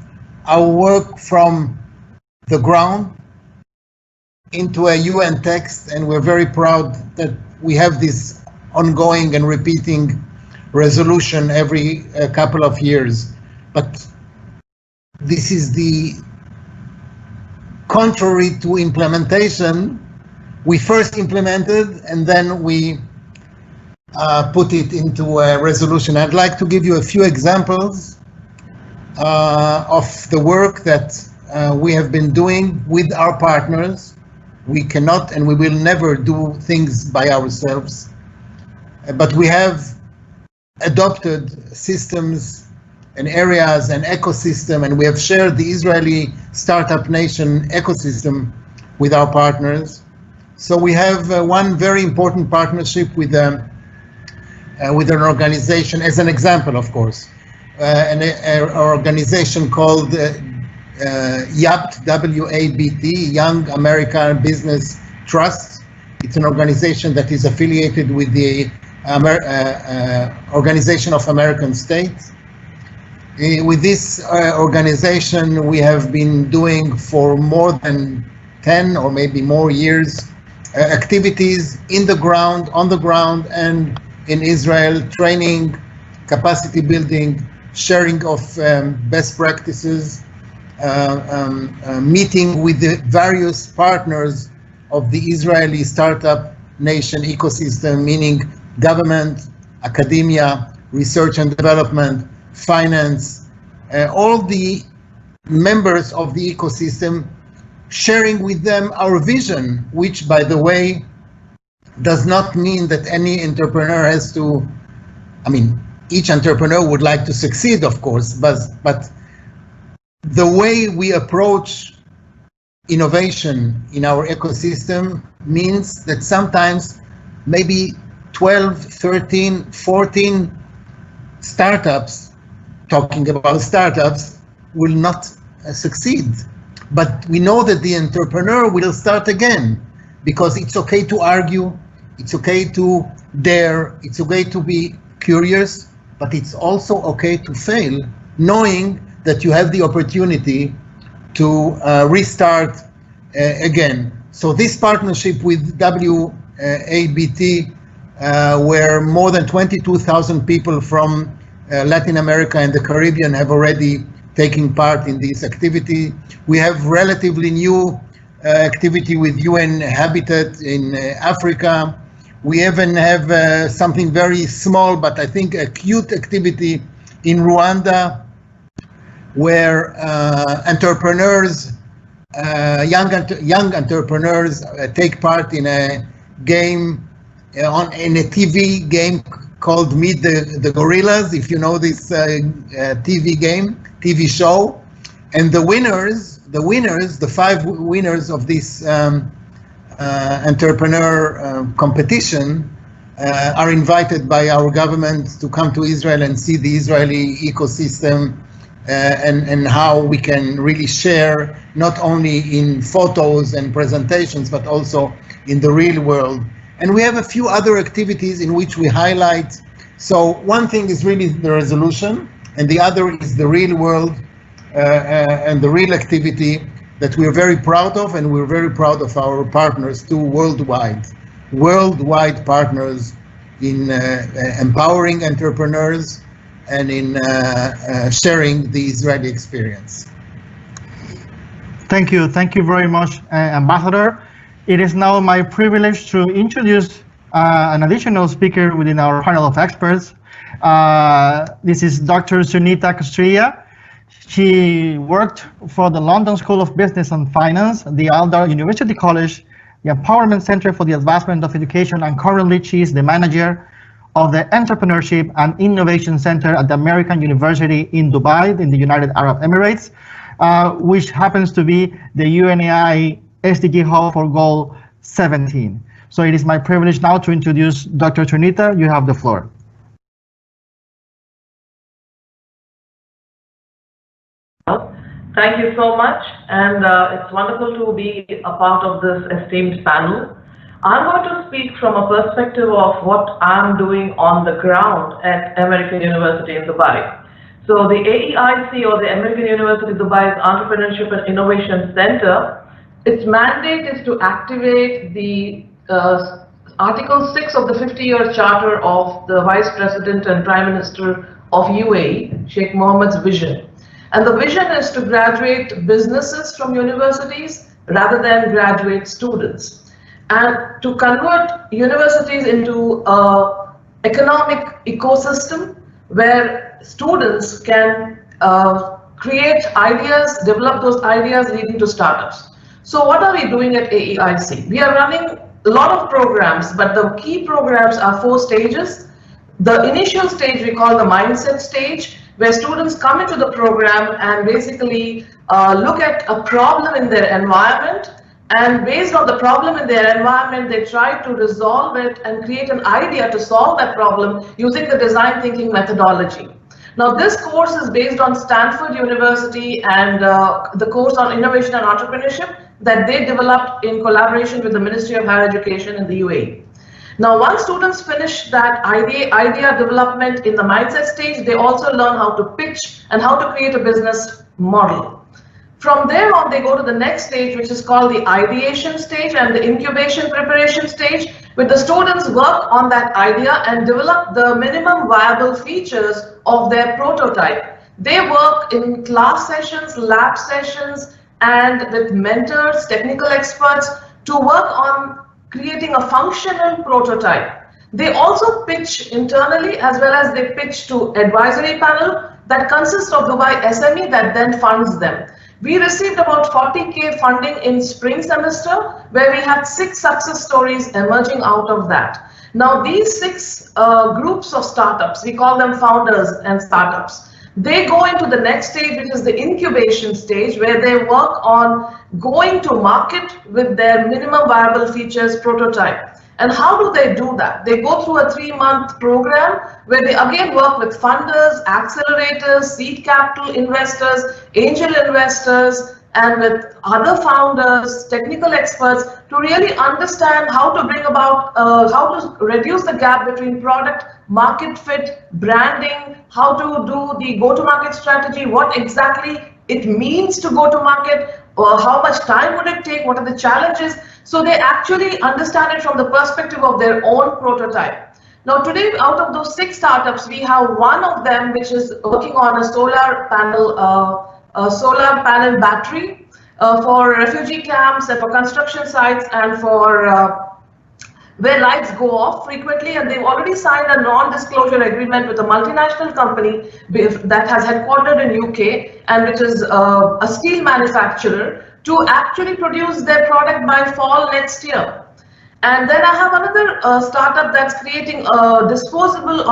our work from the ground into a UN text, and we're very proud that we have this ongoing and repeating resolution every couple of years. But this is the contrary to implementation. We first implemented and then we put it into a resolution. I'd like to give you a few examples of the work that we have been doing with our partners. We cannot and we will never do things by ourselves, but we have adopted systems and areas and ecosystem, and we have shared the Israeli Startup Nation ecosystem with our partners. So we have one very important partnership with an organization, as an example, of course, an organization called YABT, W-A-B-T, Young American Business Trust. It's an organization that is affiliated with the Organization of American States. With this organization, we have been doing for more than 10 or maybe more years activities in the ground, on the ground, and in Israel, training, capacity building, sharing of best practices, meeting with the various partners of the Israeli startup nation ecosystem, meaning government, academia, research and development, finance, all the members of the ecosystem, sharing with them our vision, which, by the way, does not mean that any entrepreneur has to, I mean, each entrepreneur would like to succeed, of course, but the way we approach innovation in our ecosystem means that sometimes maybe 12, 13, 14 startups, talking about startups, will not succeed. But we know that the entrepreneur will start again, because it's okay to argue, it's okay to dare, it's okay to be curious, but it's also okay to fail, knowing that you have the opportunity to restart again. So this partnership with WABT, where more than 22,000 people from Latin America and the Caribbean have already taken part in this activity. We have relatively new activity with UN Habitat in Africa. We even have something very small, but I think acute activity in Rwanda, where entrepreneurs, young entrepreneurs take part in a game, in a TV game called Meet the Gorillas, if you know this TV show. And the five winners of this entrepreneur competition are invited by our government to come to Israel and see the Israeli ecosystem and how we can really share, not only in photos and presentations, but also in the real world. And we have a few other activities in which we highlight. So one thing is really the resolution, and the other is the real world and the real activity that we're very proud of, and we're very proud of our partners too, worldwide partners in empowering entrepreneurs and in sharing the Israeli experience. Thank you very much, Ambassador. It is now my privilege to introduce an additional speaker within our panel of experts. This is Dr. Sunitha Kshatriya. She worked for the London School of Business and Finance, the Aldar University College, the Empowerment Center for the Advancement of Education, and currently she is the manager of the Entrepreneurship and Innovation Center at the American University in Dubai, in the United Arab Emirates, which happens to be the UNAI SDG Hub for Goal 17. So it is my privilege now to introduce Dr. Sunitha. You have the floor. Thank you so much, and it's wonderful to be a part of this esteemed panel. I'm going to speak from a perspective of what I'm doing on the ground at American University in Dubai. So the AEIC, or the American University Dubai's Entrepreneurship and Innovation Center, its mandate is to activate the Article 6 of the 50-year charter of the Vice President and Prime Minister of UAE, Sheikh Mohammed's vision. And the vision is to graduate businesses from universities rather than graduate students, and to convert universities into an economic ecosystem where students can create ideas, develop those ideas leading to startups. So what are we doing at AEIC? We are running a lot of programs, but the key programs are 4 stages. The initial stage we call the mindset stage, where students come into the program and basically look at a problem in their environment And based on the problem in their environment, they try to resolve it and create an idea to solve that problem using the design thinking methodology. Now, this course is based on Stanford University and the course on innovation and entrepreneurship that they developed in collaboration with the Ministry of Higher Education in the UAE. Now, once students finish that idea development in the mindset stage, they also learn how to pitch and how to create a business model. From there on, they go to the next stage, which is called the ideation stage and the incubation preparation stage, where the students work on that idea and develop the minimum viable features of their prototype. They work in class sessions, lab sessions, and with mentors, technical experts to work on creating a functional prototype. They also pitch internally as well as they pitch to advisory panel that consists of Dubai SME that then funds them. We received about 40K funding in spring semester, where we had 6 success stories emerging out of that. Now, these 6 groups of startups, we call them founders and startups, they go into the next stage, which is the incubation stage, where they work on going to market with their minimum viable features prototype. And how do they do that? They go through a 3-month program where they again work with funders, accelerators, seed capital investors, angel investors, and with other founders, technical experts to really understand how to bring about, how to reduce the gap between product, market fit, branding, how to do the go-to-market strategy, what exactly it means to go to market, or how much time would it take, what are the challenges. So they actually understand it from the perspective of their own prototype. Now today, out of those 6 startups, we have one of them which is working on a solar panel battery for refugee camps and for construction sites and for where lights go off frequently, and they've already signed a non-disclosure agreement with a multinational company that has headquartered in UK and which is a steel manufacturer to actually produce their product by fall next year. And then I have another startup that's creating a disposable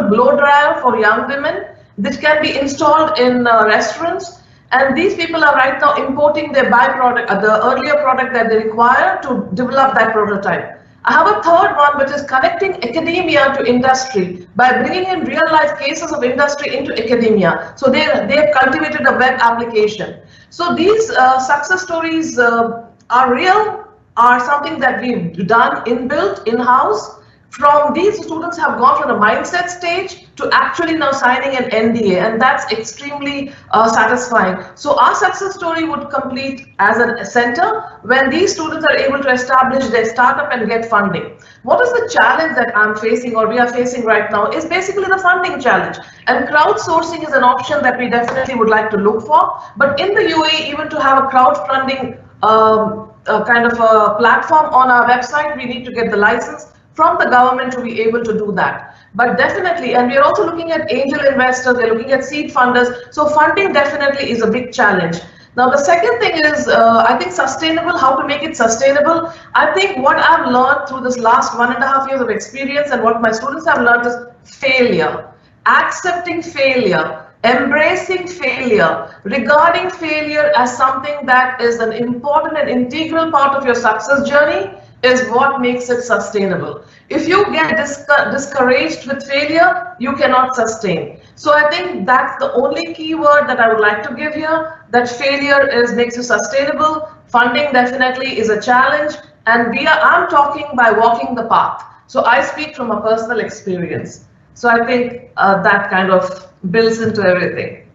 blow dryer for young women that can be installed in restaurants. And these people are right now importing their byproduct, the earlier product that they require to develop that prototype. I have a third one which is connecting academia to industry by bringing in real life cases of industry into academia. So they have cultivated a web application. So these success stories are real, are something that we've done inbuilt, in-house. From these students have gone from the mindset stage to actually now signing an NDA, and that's extremely satisfying. So our success story would complete as a center when these students are able to establish their startup and get funding. What is the challenge that I'm facing or we are facing right now is basically the funding challenge, and crowdsourcing is an option that we definitely would like to look for. But in the UAE, even to have a crowdfunding kind of a platform on our website, we need to get the license from the government to be able to do that. But definitely, and we are also looking at angel investors, we're looking at seed funders. So funding definitely is a big challenge. Now, the second thing is, I think sustainable, how to make it sustainable. I think what I've learned through this last 1.5 years of experience and what my students have learned is failure, accepting failure, embracing failure, regarding failure as something that is an important and integral part of your success journey is what makes it sustainable. If you get discouraged with failure, you cannot sustain. So I think that's the only key word that I would like to give here, that failure makes you sustainable. Funding definitely is a challenge, and I'm talking by walking the path. So I speak from a personal experience. So I think that kind of builds into everything.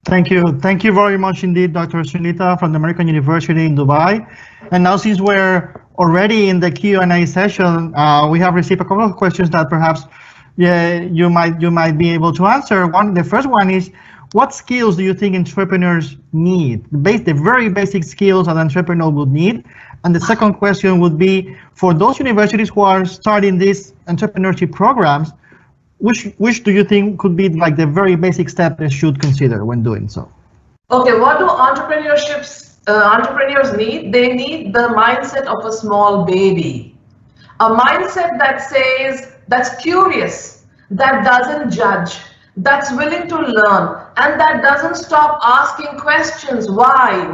Thank you. Thank you very much indeed, Dr. Sunitha from the American University in Dubai. And now, since we're already in the Q&A session, we have received a couple of questions that perhaps you might be able to answer. The first one is, what skills do you think entrepreneurs need? The very basic skills an entrepreneur would need. And the second question would be, for those universities who are starting these entrepreneurship programs, which do you think could be like the very basic step they should consider when doing so? Okay, what do entrepreneurs need? They need the mindset of a small baby. A mindset that says, that's curious, that doesn't judge, that's willing to learn, and that doesn't stop asking questions. Why?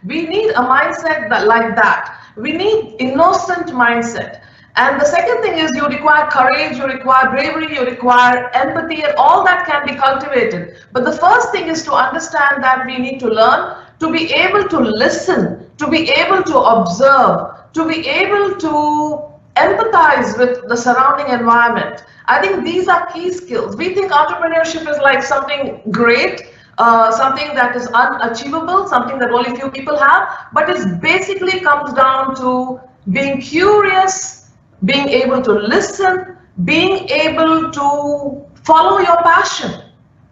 We need a mindset like that. We need innocent mindset. And the second thing is you require courage, you require bravery, you require empathy, and all that can be cultivated. But the first thing is to understand that we need to learn to be able to listen, to be able to observe, to be able to empathize with the surrounding environment. I think these are key skills. We think entrepreneurship is like something great, something that is unachievable, something that only few people have, but it basically comes down to being curious, being able to listen, being able to follow your passion.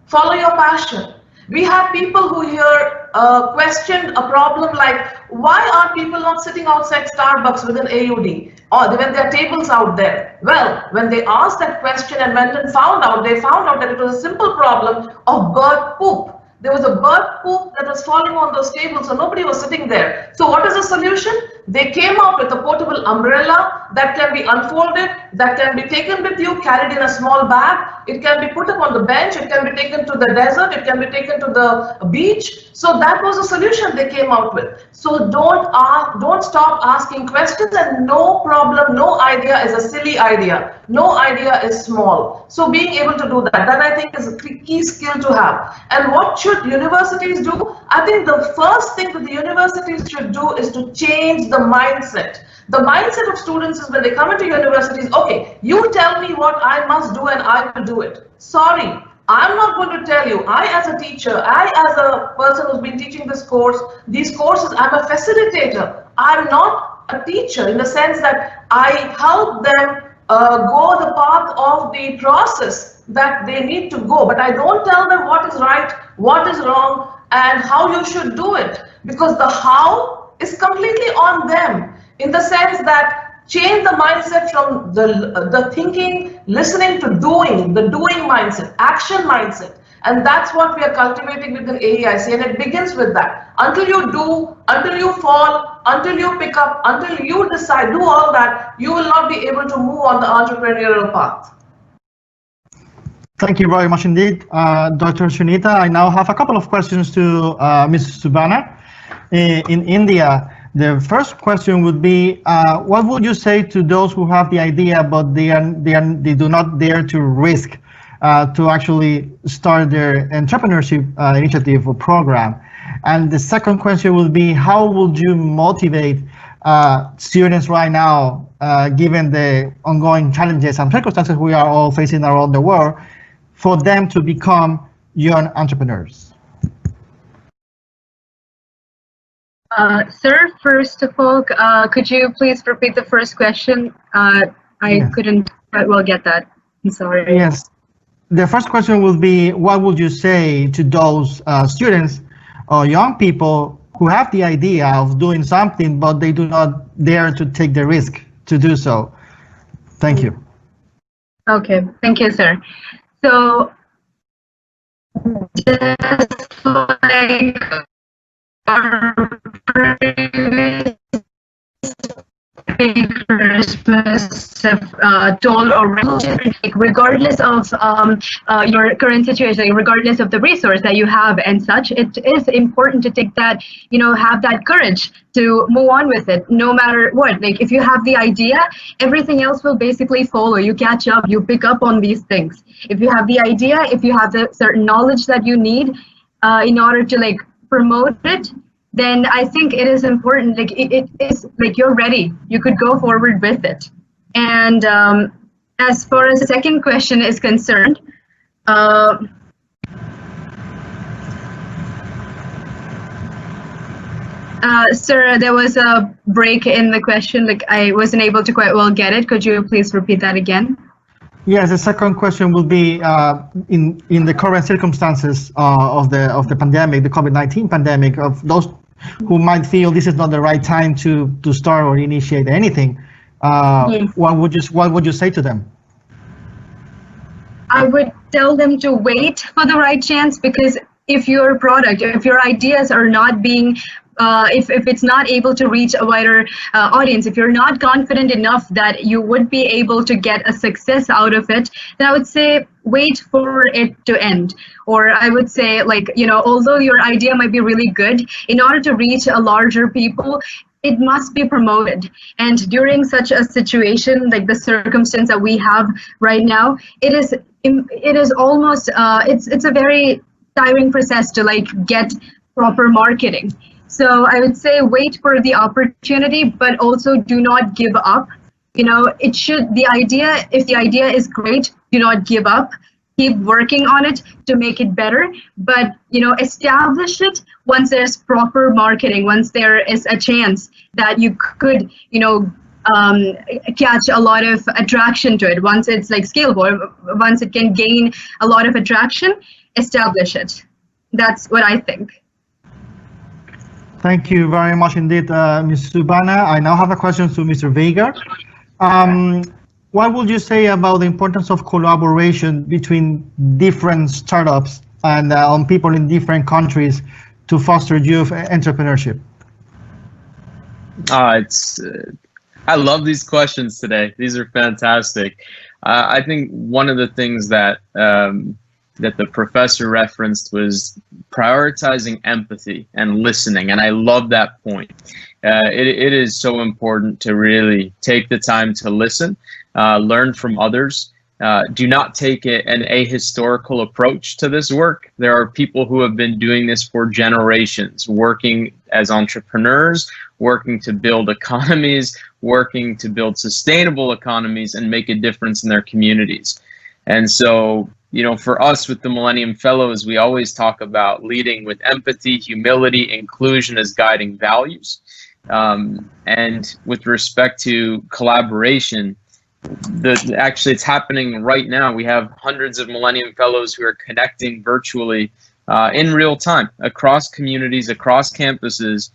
Follow your passion. We have people who here questioned a problem like, why are people not sitting outside Starbucks with an AUD? Or when there are tables out there. Well, when they asked that question and went and found out that it was a simple problem of bird poop. There was a bird poop that was falling on those tables, so nobody was sitting there. So what is the solution? They came out with a portable umbrella that can be unfolded, that can be taken with you, carried in a small bag. It can be put up on the bench, it can be taken to the desert, it can be taken to the beach. So that was the solution they came out with. So don't stop asking questions, and no problem, no idea is a silly idea. No idea is small. So being able to do that I think is a key skill to have. And what should universities do? I think the first thing that the universities should do is to change the mindset. The mindset of students is when they come into universities, okay, you tell me what I must do and I will do it. Sorry, I'm not going to tell you. I as a teacher, I as a person who's been teaching these courses, I'm a facilitator. I'm not a teacher in the sense that I help them go the path of the process that they need to go, but I don't tell them what is right, what is wrong, and how you should do it, because the how is completely on them, in the sense that change the mindset from the thinking, listening to doing, the doing mindset, action mindset. And that's what we are cultivating within AEIC, and it begins with that. Until you do, until you fall, until you pick up, until you decide, do all that, you will not be able to move on the entrepreneurial path. Thank you very much indeed, Dr. Sunitha. I now have a couple of questions to Ms. Subana. In India, the first question would be, what would you say to those who have the idea but they do not dare to risk to actually start their entrepreneurship initiative or program? And the second question would be, how would you motivate students right now, given the ongoing challenges and circumstances we are all facing around the world, for them to become young entrepreneurs? Sir, first of all, could you please repeat the first question? I couldn't quite well get that. I'm sorry. Yes. The first question will be, what would you say to those students or young people who have the idea of doing something, but they do not dare to take the risk to do so? Thank you. Okay, thank you, sir. So, just like our previous speakers have told already, regardless of your current situation, regardless of the resource that you have and such, it is important to take that, have that courage to move on with it, no matter what. Like, if you have the idea, everything else will basically follow. You catch up, you pick up on these things. If you have the idea, if you have the certain knowledge that you need in order to promote it, then I think it is important, it is you're ready, you could go forward with it. And as far as the second question is concerned, sir, there was a break in the question, I wasn't able to quite well get it. Could you please repeat that again? Yes, the second question will be in the current circumstances of the pandemic, the COVID-19 pandemic, of those who might feel this is not the right time to start or initiate anything. Yes. What would you say to them? I would tell them to wait for the right chance, because if your product, if your ideas are not being if it's not able to reach a wider audience, if you're not confident enough that you would be able to get a success out of it, then I would say wait for it to end. Or I would say, like, you know, although your idea might be really good, in order to reach a larger people, it must be promoted. And during such a situation, like the circumstance that we have right now, it is almost it's a very tiring process to like get proper marketing. So I would say wait for the opportunity, but also do not give up. You know, if the idea is great, do not give up. Keep working on it to make it better, but, you know, establish it once there's proper marketing, once there is a chance that you could, you know, catch a lot of attraction to it. Once it's like scalable, once it can gain a lot of attraction, establish it. That's what I think. Thank you very much indeed, Ms. Subana. I now have a question to Mr. Vaghar. What would you say about the importance of collaboration between different startups and people in different countries to foster youth entrepreneurship? I love these questions today. These are fantastic. I think one of the things that that the professor referenced was prioritizing empathy and listening, and I love that point. It is so important to really take the time to listen, learn from others. Do not take an ahistorical approach to this work. There are people who have been doing this for generations, working as entrepreneurs, working to build economies, working to build sustainable economies and make a difference in their communities. And so, you know, for us with the Millennium Fellows, we always talk about leading with empathy, humility, inclusion as guiding values. And with respect to collaboration, actually it's happening right now. We have hundreds of Millennium Fellows who are connecting virtually in real time across communities, across campuses,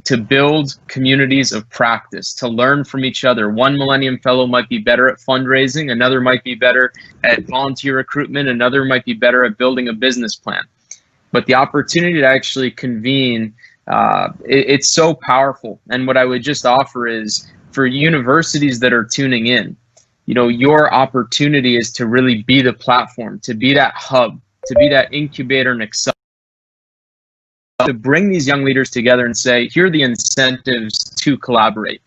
to build communities of practice, to learn from each other. One Millennium Fellow might be better at fundraising, another might be better at volunteer recruitment, another might be better at building a business plan. But the opportunity to actually convene, it's so powerful. And what I would just offer is, for universities that are tuning in, you know, your opportunity is to really be the platform, to be that hub, to be that incubator and accelerator, to bring these young leaders together and say, here are the incentives to collaborate.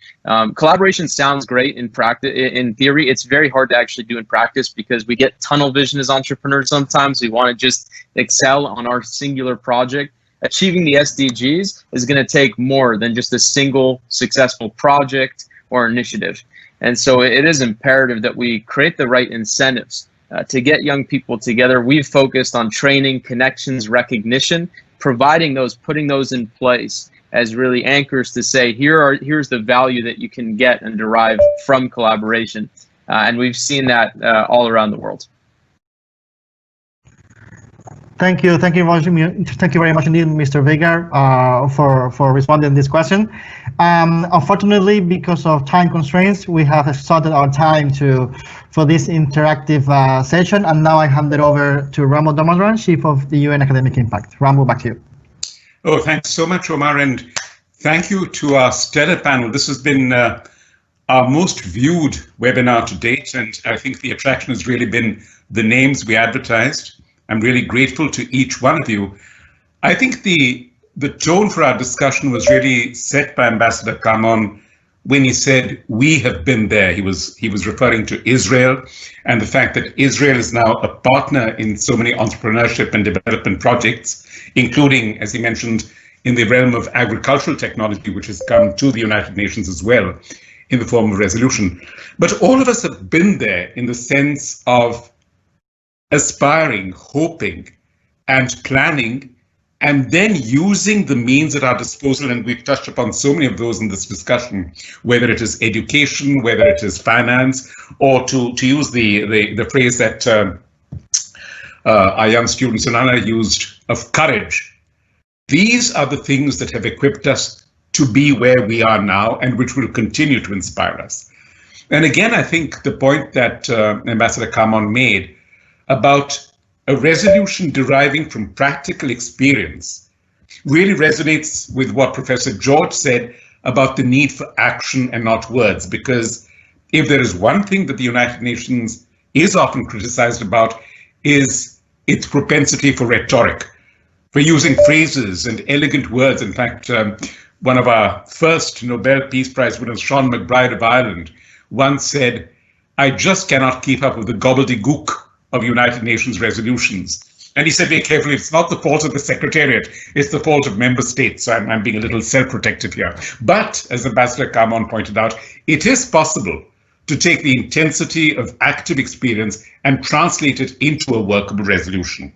Collaboration sounds great in practice. In theory, it's very hard to actually do in practice because we get tunnel vision as entrepreneurs sometimes. We want to just excel on our singular project. Achieving the SDGs is going to take more than just a single successful project or initiative. And so it is imperative that we create the right incentives to get young people together. We've focused on training, connections, recognition, providing those, putting those in place as really anchors to say, here's the value that you can get and derive from collaboration. And we've seen that all around the world. Thank you very much indeed, Mr. Vaghar, for responding to this question. Unfortunately, because of time constraints, we have started our time for this interactive session, and now I hand it over to Ramo Damodaran, Chief of the UN Academic Impact. Ramo, back to you. Oh, thanks so much, Omar, and thank you to our stellar panel. This has been our most viewed webinar to date, and I think the attraction has really been the names we advertised. I'm really grateful to each one of you. I think the tone for our discussion was really set by Ambassador Carmon when he said, we have been there. He was referring to Israel and the fact that Israel is now a partner in so many entrepreneurship and development projects, including, as he mentioned, in the realm of agricultural technology, which has come to the United Nations as well in the form of resolution. But all of us have been there in the sense of aspiring, hoping, and planning, and then using the means at our disposal. And we've touched upon so many of those in this discussion, whether it is education, whether it is finance, or to use the phrase that our young student Sunitha used of courage. These are the things that have equipped us to be where we are now and which will continue to inspire us. And again, I think the point that Ambassador Carmon made about a resolution deriving from practical experience really resonates with what Professor George said about the need for action and not words. Because if there is one thing that the United Nations is often criticized about, is its propensity for rhetoric, for using phrases and elegant words. In fact, one of our first Nobel Peace Prize winners, Sean McBride of Ireland, once said, "I just cannot keep up with the gobbledygook of United Nations resolutions." And he said very carefully, it's not the fault of the Secretariat, it's the fault of member states. So I'm being a little self-protective here. But as Ambassador Carmon pointed out, it is possible to take the intensity of active experience and translate it into a workable resolution.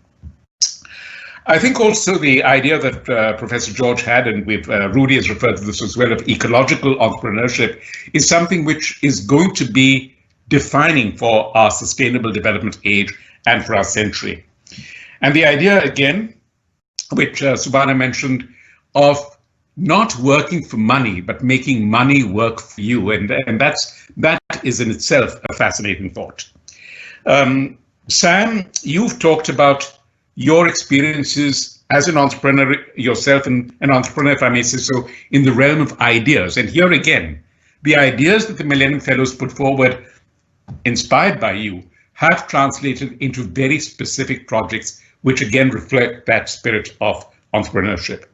I think also the idea that Professor George had, and Rudy has referred to this as well, of ecological entrepreneurship, is something which is going to be defining for our sustainable development age and for our century. And the idea, again, which Subana mentioned, of not working for money, but making money work for you. And that is in itself a fascinating thought. Sam, you've talked about your experiences as an entrepreneur yourself, and an entrepreneur, if I may say so, in the realm of ideas. And here again, the ideas that the Millennium Fellows put forward, inspired by you, have translated into very specific projects, which again reflect that spirit of entrepreneurship.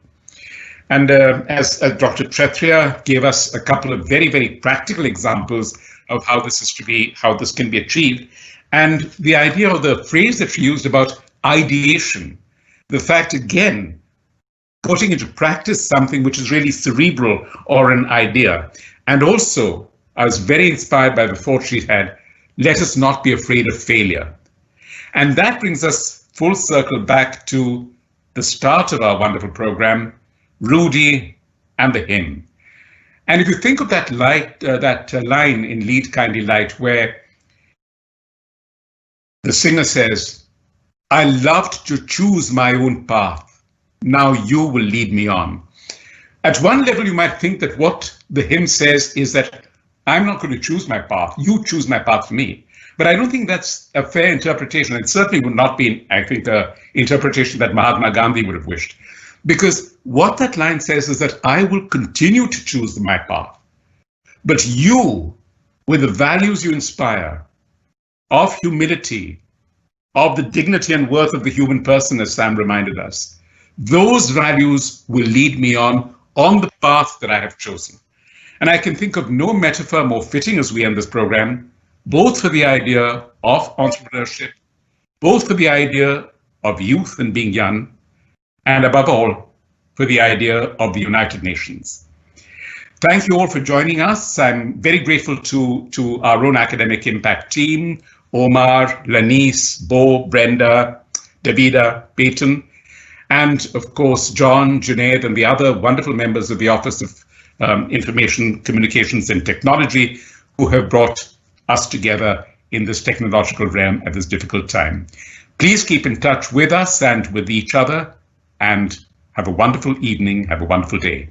And as Dr. Kshatriya gave us a couple of very, very practical examples of how this can be achieved. And the idea of the phrase that she used about ideation, the fact, again, putting into practice something which is really cerebral or an idea. And also, I was very inspired by the thought she had, let us not be afraid of failure. And that brings us full circle back to the start of our wonderful program, Rudy and the hymn. And if you think of that line in Lead Kindly Light, where the singer says, I loved to choose my own path. Now you will lead me on. At one level, you might think that what the hymn says is that I'm not going to choose my path. You choose my path for me. But I don't think that's a fair interpretation. It certainly would not be, I think, the interpretation that Mahatma Gandhi would have wished. Because what that line says is that I will continue to choose my path. But you, with the values you inspire, of humility, of the dignity and worth of the human person, as Sam reminded us, those values will lead me on the path that I have chosen. And I can think of no metaphor more fitting as we end this program, both for the idea of entrepreneurship, both for the idea of youth and being young, and above all, for the idea of the United Nations. Thank you all for joining us. I'm very grateful to our own academic impact team, Omar, Lanice, Bo, Brenda, Davida, Peyton, and of course, John, Junaid, and the other wonderful members of the Office of Information, Communications and Technology who have brought us together in this technological realm at this difficult time. Please keep in touch with us and with each other, and have a wonderful evening, have a wonderful day.